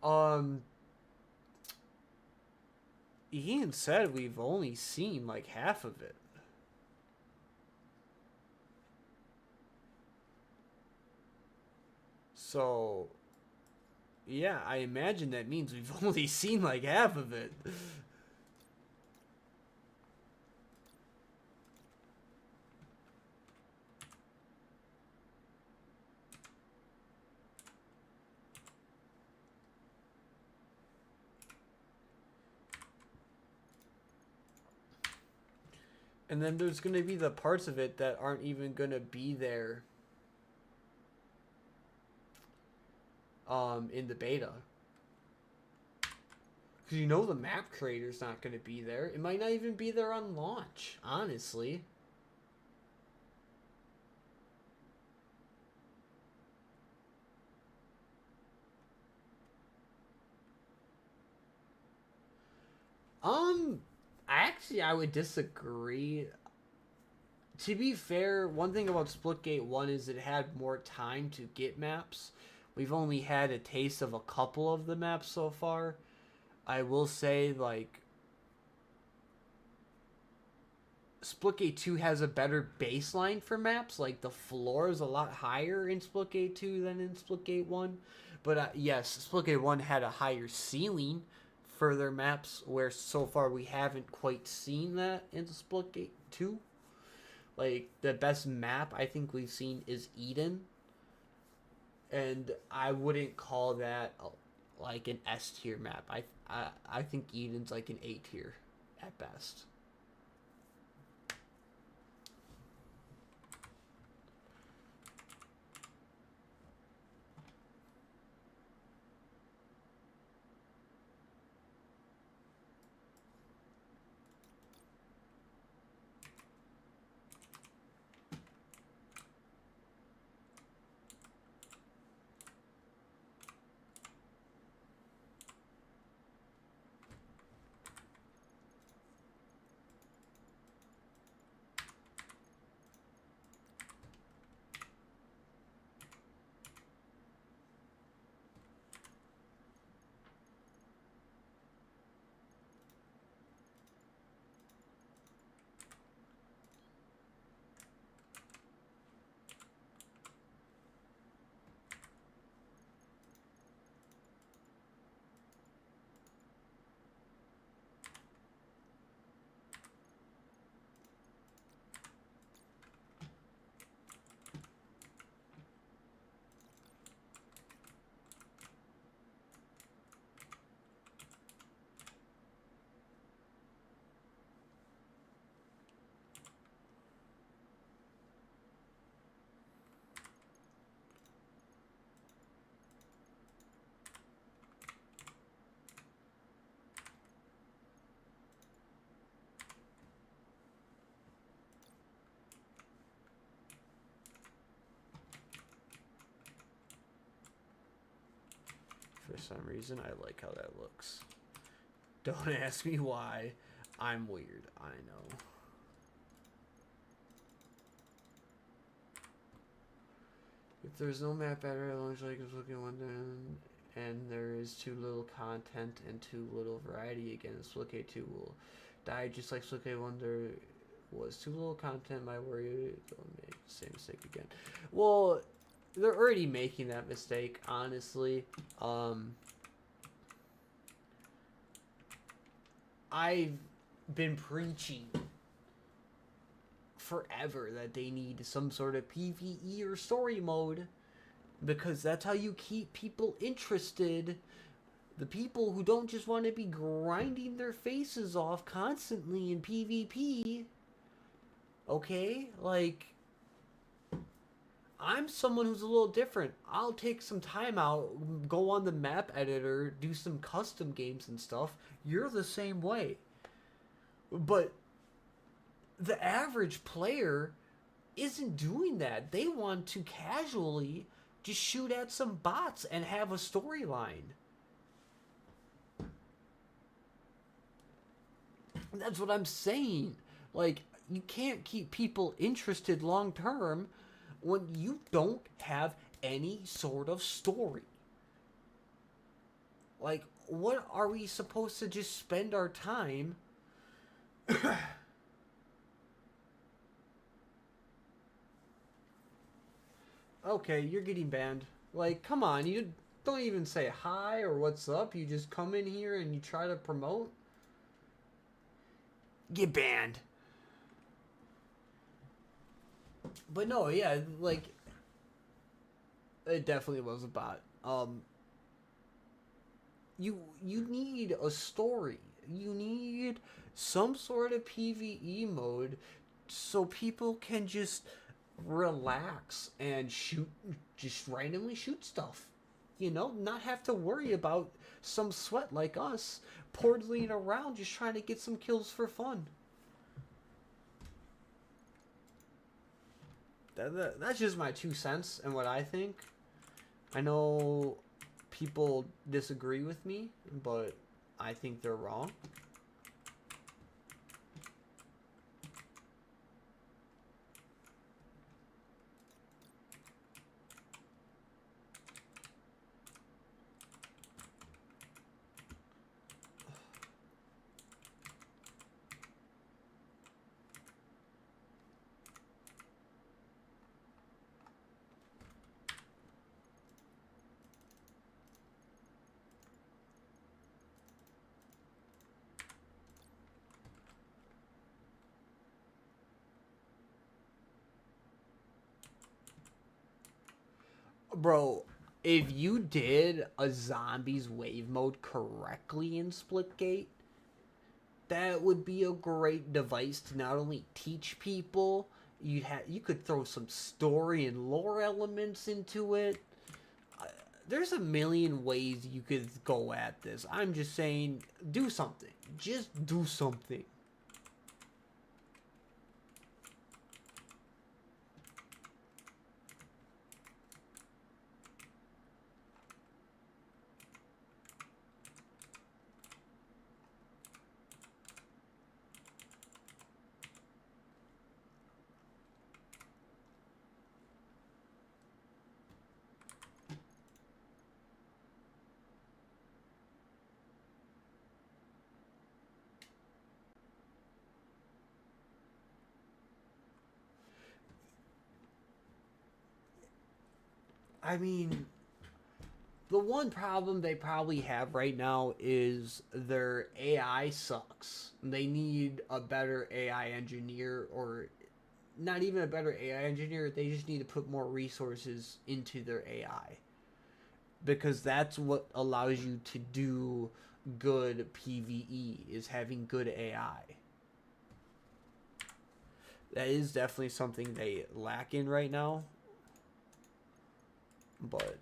Um, Ian said we've only seen like half of it. So, yeah, I imagine that means we've only seen like half of it. And then there's going to be the parts of it that aren't even going to be there in the beta. Because you know the map creator's not going to be there. It might not even be there on launch, honestly. Actually, I would disagree. To be fair, one thing about Splitgate 1 is it had more time to get maps. We've only had a taste of a couple of the maps so far. I will say, like, Splitgate 2 has a better baseline for maps. Like, the floor is a lot higher in Splitgate 2 than in Splitgate 1. But yes, Splitgate 1 had a higher ceiling for their maps, where so far we haven't quite seen that in Splitgate 2. Like, the best map I think we've seen is Eden. And I wouldn't call that like an S tier map. I think Eden's like an A tier at best. For some reason, I like how that looks. Don't ask me why. I'm weird, I know. If there's no map editor, launch like it's looking one and there is too little content and too little variety again, Splitgate 2 will die just like Splitgate 1. There was too little content, my worry don't make the same mistake again. Well, they're already making that mistake, honestly. I've been preaching forever that they need some sort of PvE or story mode, because that's how you keep people interested. The people who don't just want to be grinding their faces off constantly in PvP. Okay? Like, I'm someone who's a little different. I'll take some time out, go on the map editor, do some custom games and stuff. You're the same way. But the average player isn't doing that. They want to casually just shoot at some bots and have a storyline. That's what I'm saying. Like, you can't keep people interested long term when you don't have any sort of story. Like, what are we supposed to just spend our time Okay, you're getting banned. Like, come on, you don't even say hi or what's up. You just come in here and you try to promote. Get banned. But no, yeah, like it definitely was a bot. You need a story. You need some sort of PvE mode so people can just relax and shoot, just randomly shoot stuff. You know, not have to worry about some sweat like us portaling around just trying to get some kills for fun. That's just my 2 cents and what I think. I know people disagree with me, but I think they're wrong. Bro, if you did a zombies wave mode correctly in Splitgate, that would be a great device to not only teach people, you could throw some story and lore elements into it. There's a million ways you could go at this. I'm just saying, do something. Just do something. I mean, the one problem they probably have right now is their AI sucks. They need a better AI engineer, or not even a better AI engineer. They just need to put more resources into their AI, because that's what allows you to do good PvE, is having good AI. That is definitely something they lack in right now. But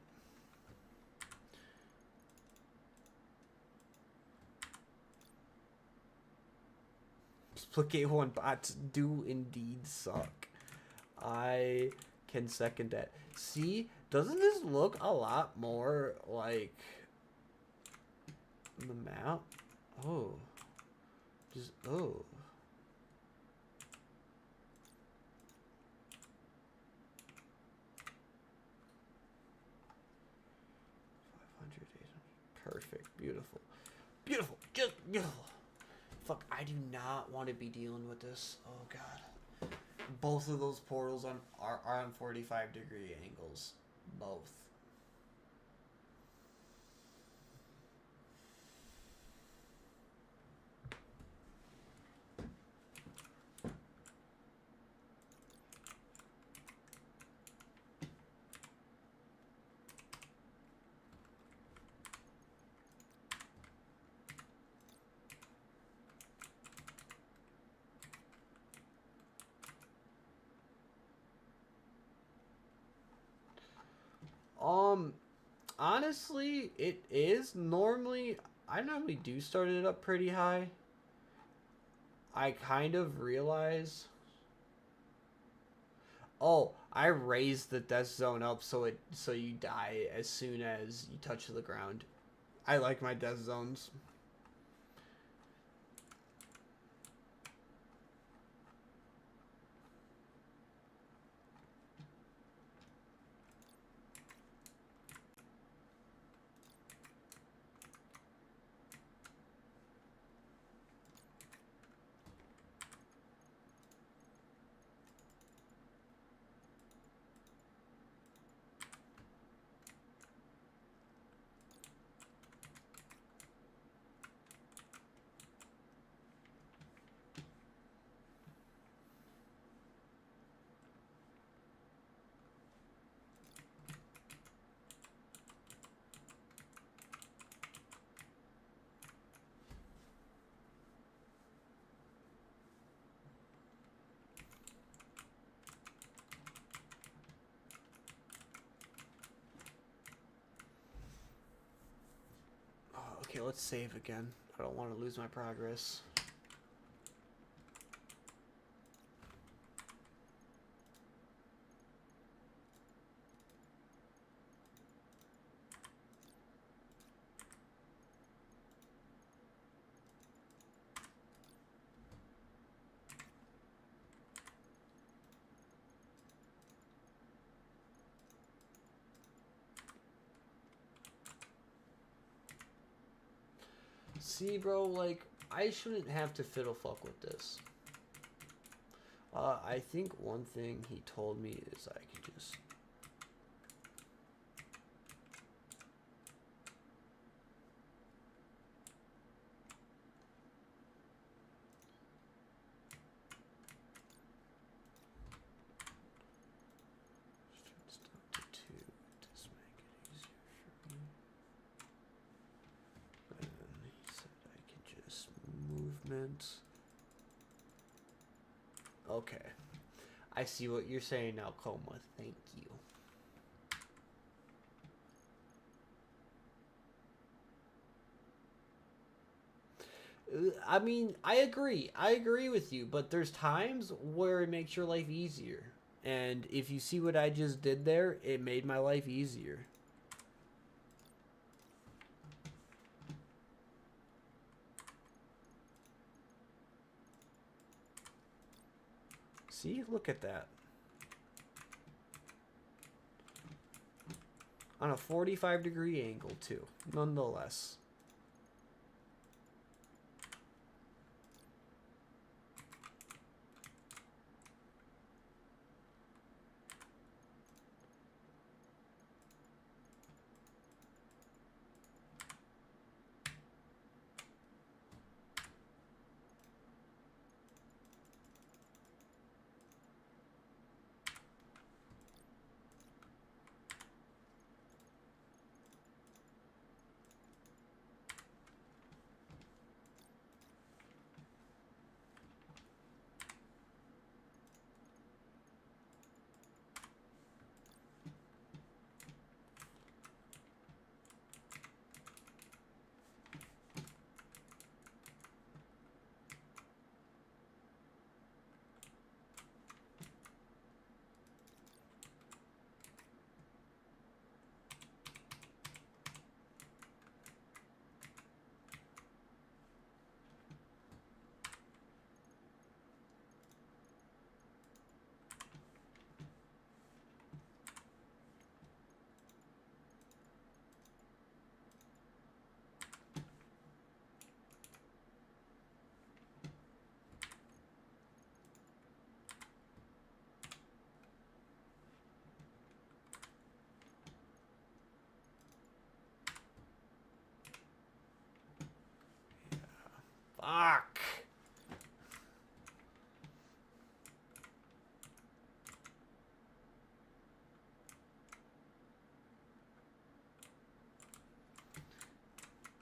Splitgate 1 bots do indeed suck. I can second that. See, doesn't this look a lot more like the map? Oh. Just, oh. Perfect. Beautiful. Beautiful. Just beautiful. Fuck, I do not want to be dealing with this. Oh, God. Both of those portals are on 45-degree angles. Both. Um, Honestly, it is normally. I normally do start it up pretty high. I kind of realize. Oh, I raised the death zone up so you die as soon as you touch the ground. I like my death zones. let's save again. I don't want to lose my progress. See, bro, like, I shouldn't have to fiddle fuck with this. I think one thing he told me is I could just... Okay. I see what you're saying now, Coma. Thank you. I mean, I agree. I agree with you, but there's times where it makes your life easier. And if you see what I just did there, it made my life easier. See? Look at that. On a 45-degree angle, too. Nonetheless. Fuck.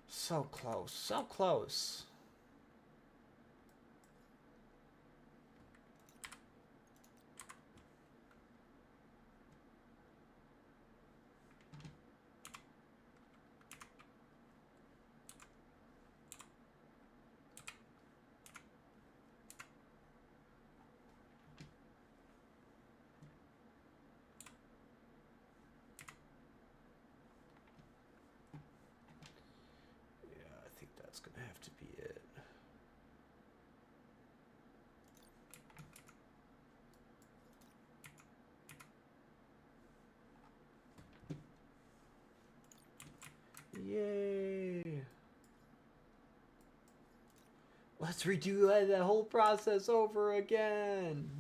So close. So close. That's gonna have to be it. Yay! Let's redo that whole process over again.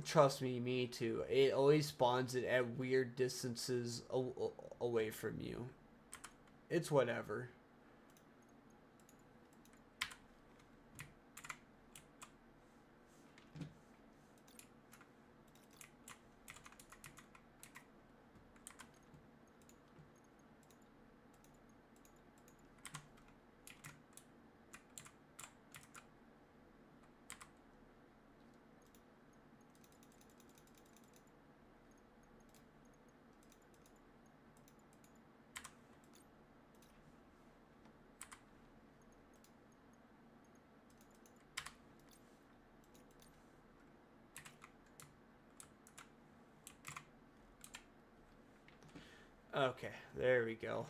Trust me, me too. It always spawns it at weird distances away from you. It's whatever. Okay, there we go.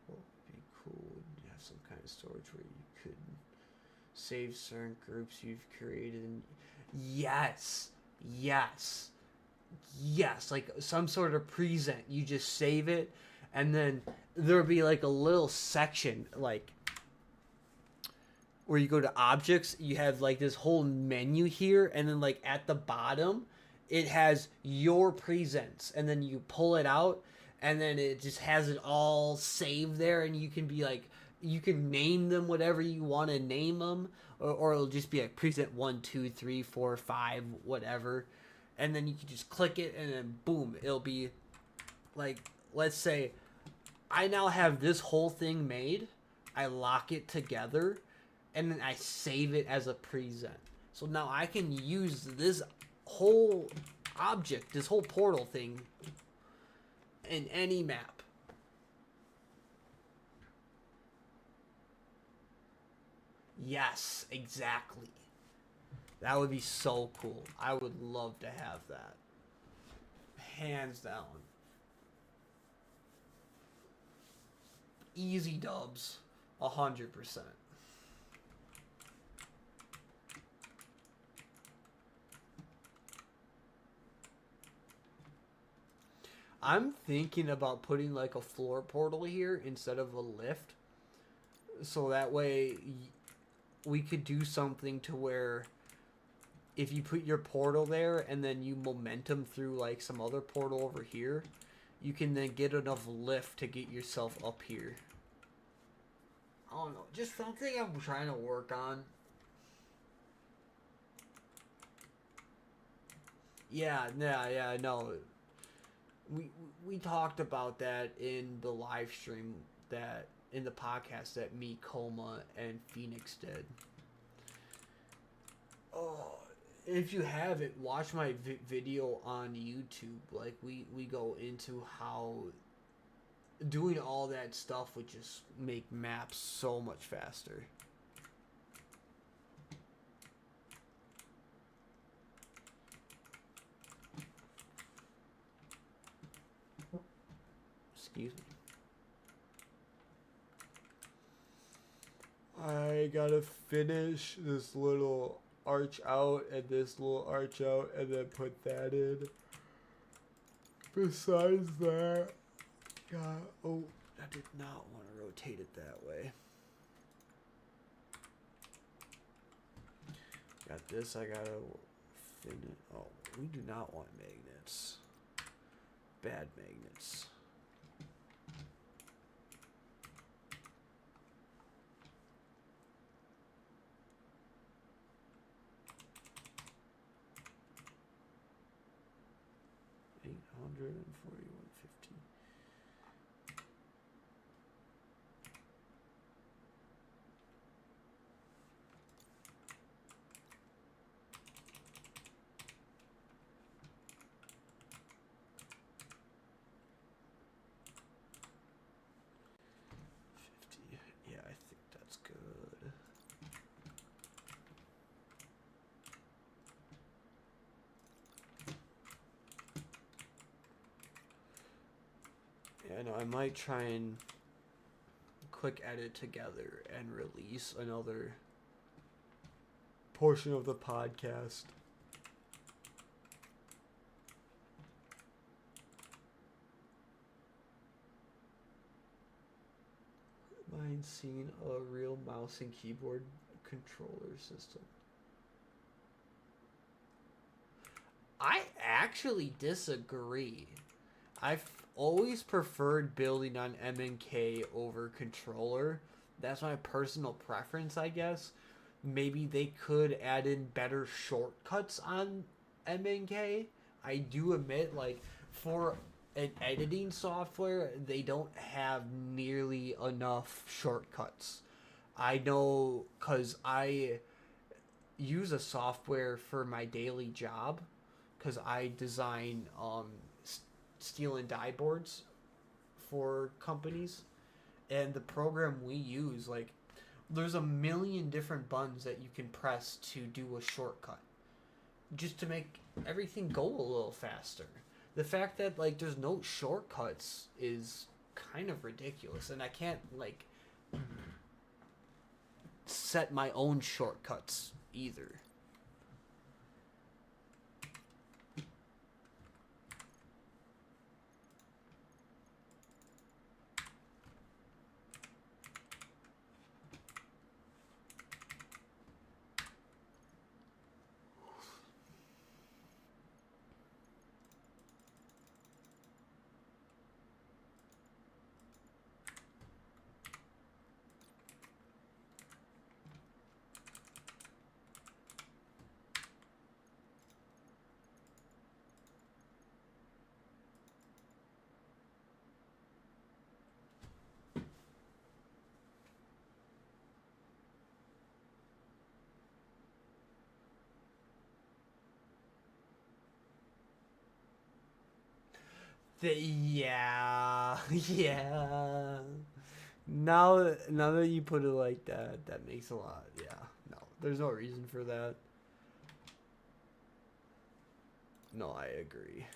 What would be cool? You have some kind of storage where you could save certain groups you've created. Yes, yes, yes. Like some sort of present. You just save it, and then there'll be like a little section like where you go to objects. You have like this whole menu here, and then like at the bottom, it has your presents, and then you pull it out, and then it just has it all saved there, and you can be like you can name them whatever you want to name them, or it'll just be like present 1, 2, 3, 4, 5, whatever, and then you can just click it, and then boom, it'll be like, let's say I now have this whole thing made. I lock it together, and then I save it as a present. So now I can use this whole object, this whole portal thing, in any map. Yes, exactly. That would be so cool. I would love to have that. Hands down. Easy dubs. 100%. I'm thinking about putting like a floor portal here instead of a lift. So that way we could do something to where if you put your portal there and then you momentum through like some other portal over here, you can then get enough lift to get yourself up here. I don't know, just something I'm trying to work on. Yeah, no. We we talked about that in the live stream, that in the podcast that me, Coma, and Phoenix did. Oh, if you haven't, watch my video on YouTube. Like we go into how doing all that stuff would just make maps so much faster. Excuse me. I gotta finish this little arch out and this little arch out and then put that in. Besides that, God, oh, I did not want to rotate it that way. Got this, I gotta finish. Oh, we do not want magnets. Bad magnets. $841.50. Yeah, I think that's good. Yeah, no, I might try and quick edit together and release another portion of the podcast. Mind seeing a real mouse and keyboard controller system. I actually disagree. I've always preferred building on MNK over controller. That's my personal preference, I guess. Maybe they could add in better shortcuts on MNK. I do admit, like, for an editing software, they don't have nearly enough shortcuts. I know because I use a software for my daily job because I design steel and die boards for companies, and the program we use, like, there's a million different buttons that you can press to do a shortcut just to make everything go a little faster. The fact that, like, there's no shortcuts is kind of ridiculous, and I can't, like, set my own shortcuts either. Yeah, yeah. Now that you put it like that, that makes a lot. Yeah, no, there's no reason for that. No, I agree.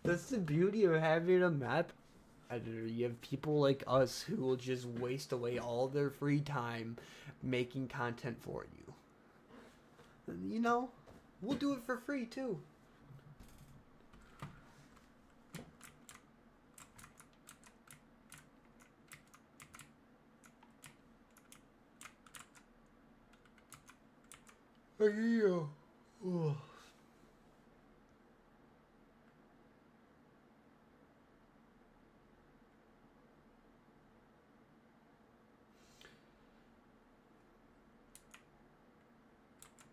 That's the beauty of having a map editor. You have people like us who will just waste away all their free time making content for you. And, you know, we'll do it for free too. Yeah. Ugh.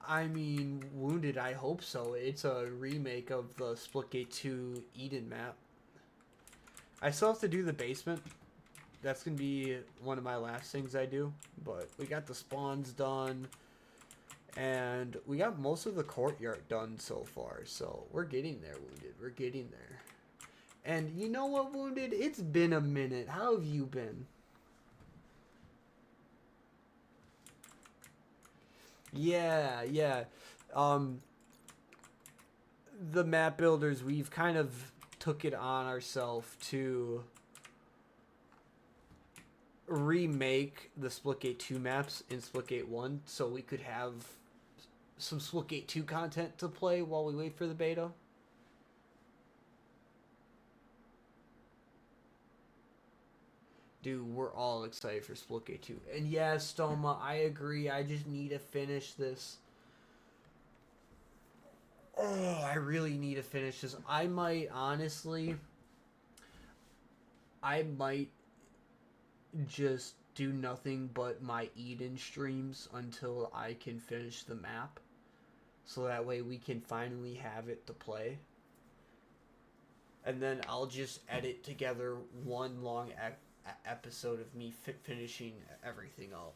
I mean, Wounded, I hope so. It's a remake of the Splitgate 2 Eden map. I still have to do the basement. That's going to be one of my last things I do. But we got the spawns done. And we got most of the courtyard done so far. So we're getting there, Wounded. We're getting there. And you know what, Wounded? It's been a minute. How have you been? Yeah, yeah. Um, the map builders, we've kind of took it on ourselves to remake the Splitgate 2 maps in Splitgate 1 so we could have some Splitgate 2 content to play while we wait for the beta. Dude, we're all excited for Splitgate 2. And yeah, Stoma, I agree. I just need to finish this. Oh, I really need to finish this. I might just do nothing but my Eden streams until I can finish the map. So that way we can finally have it to play. And then I'll just edit together one long episode of me finishing everything up.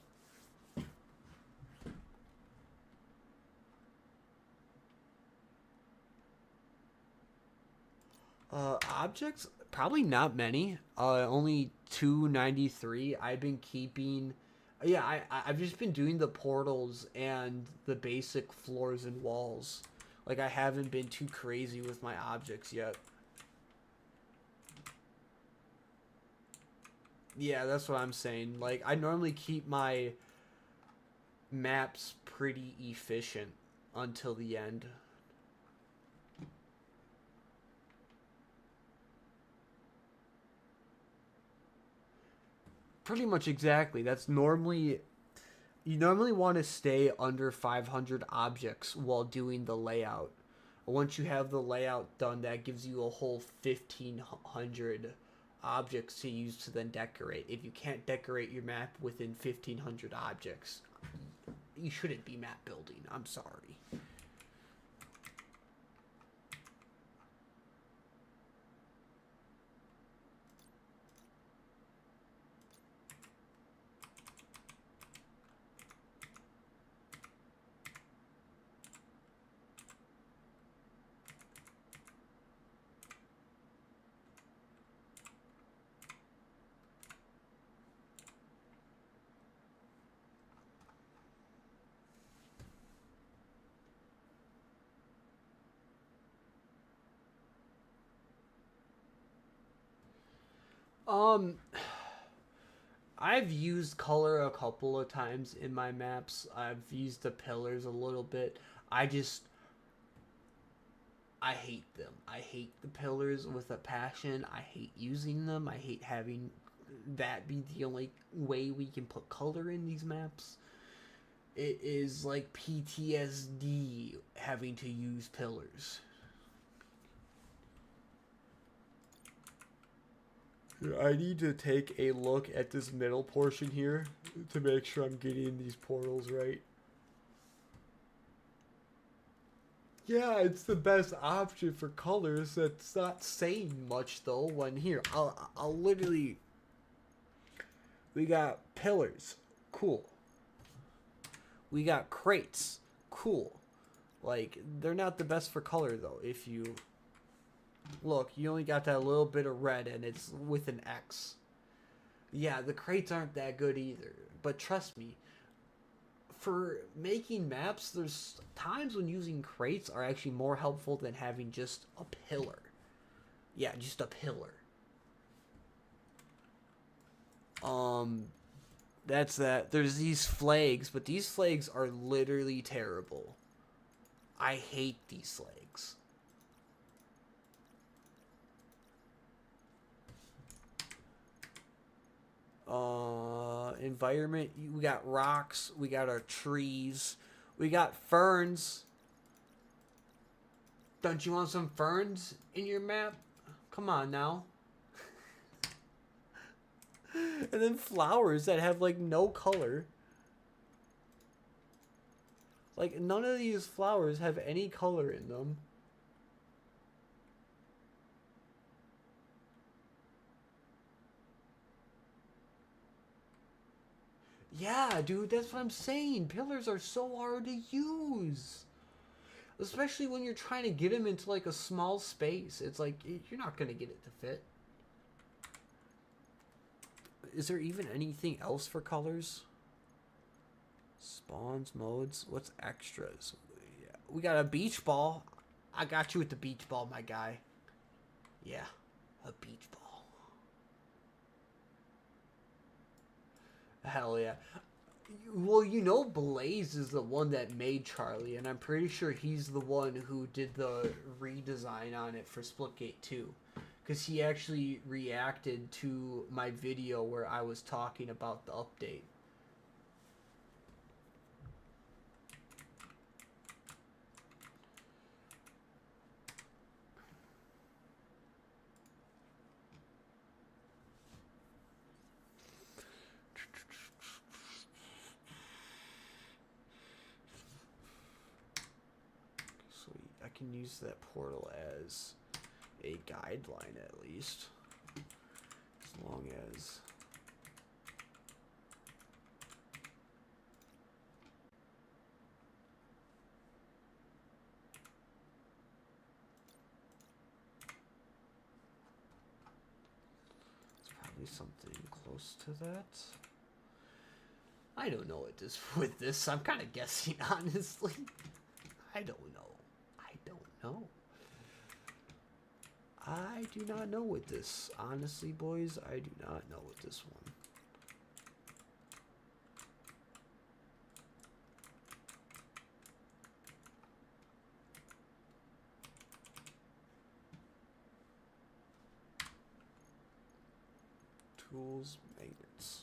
Objects? Probably not many. Only 293. I've been keeping. Yeah, I've just been doing the portals and the basic floors and walls. Like, I haven't been too crazy with my objects yet. Yeah, that's what I'm saying. Like, I normally keep my maps pretty efficient until the end. Pretty much exactly. That's normally you normally want to stay under 500 objects while doing the layout. Once you have the layout done, that gives you a whole 1500 objects to use to then decorate. If you can't decorate your map within 1500 objects, you shouldn't be map building. I'm sorry. Um, I've used color a couple of times in my maps. I've used the pillars a little bit. I just I hate them. I hate the pillars with a passion. I hate using them. I hate having that be the only way we can put color in these maps. It is like PTSD having to use pillars. I need to take a look at this middle portion here to make sure I'm getting these portals right. Yeah, it's the best option for colors. That's not saying much though. When here, I'll literally. We got pillars, cool. We got crates, cool. Like, they're not the best for color though. If you look, you only got that little bit of red, and it's with an X. Yeah, the crates aren't that good either. But trust me, for making maps, there's times when using crates are actually more helpful than having just a pillar. Yeah, just a pillar. Um, that's that. There's these flags, but these flags are literally terrible. I hate these flags. Environment. We got rocks. We got our trees. We got ferns. Don't you want some ferns in your map? Come on now. And then flowers that have like no color. Like, none of these flowers have any color in them. Yeah, dude, that's what I'm saying. Pillars are so hard to use. Especially when you're trying to get them into like a small space. It's like, you're not going to get it to fit. Is there even anything else for colors? Spawns, modes, what's extras? Yeah, we got a beach ball. I got you with the beach ball, my guy. Yeah, a beach ball. Hell yeah. Well, you know Blaze is the one that made Charlie, and I'm pretty sure he's the one who did the redesign on it for Splitgate 2. Because he actually reacted to my video where I was talking about the update. So I can use that portal as a guideline at least. As long as Probably something close to that. I don't know what this with this. I'm kind of guessing, honestly. I don't know. I don't know. I do not know with this. Honestly, boys, I do not know with this one. Tools, magnets.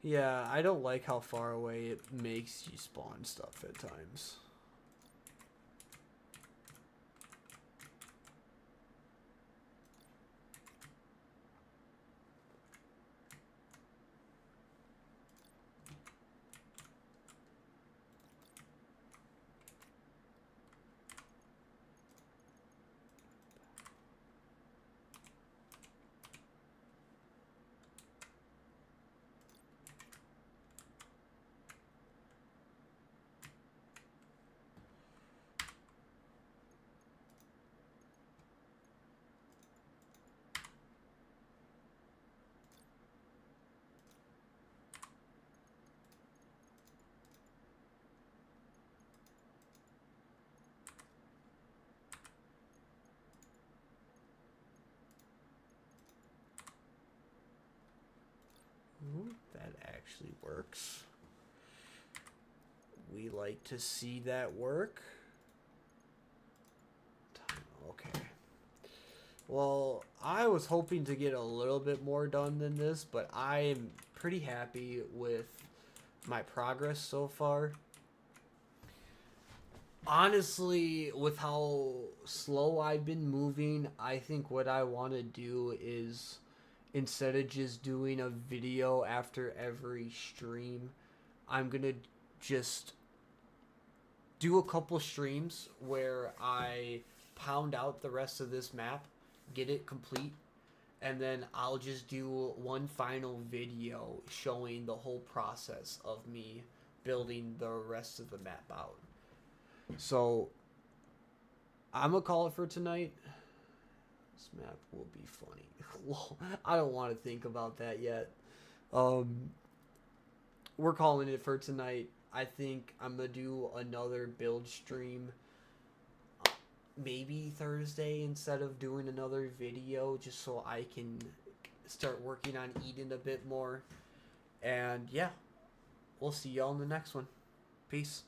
Yeah, I don't like how far away it makes you spawn stuff at times. Ooh, that actually works. We like to see that work. Okay. Well, I was hoping to get a little bit more done than this, but I'm pretty happy with my progress so far. Honestly, with how slow I've been moving, I think what I want to do is, instead of just doing a video after every stream, I'm going to just do a couple streams where I pound out the rest of this map, get it complete, and then I'll just do one final video showing the whole process of me building the rest of the map out. So I'm gonna call it for tonight. This map will be funny. I don't want to think about that yet. We're calling it for tonight. I think I'm gonna do another build stream maybe Thursday instead of doing another video, just so I can start working on Eden a bit more. And yeah, we'll see y'all in the next one. Peace.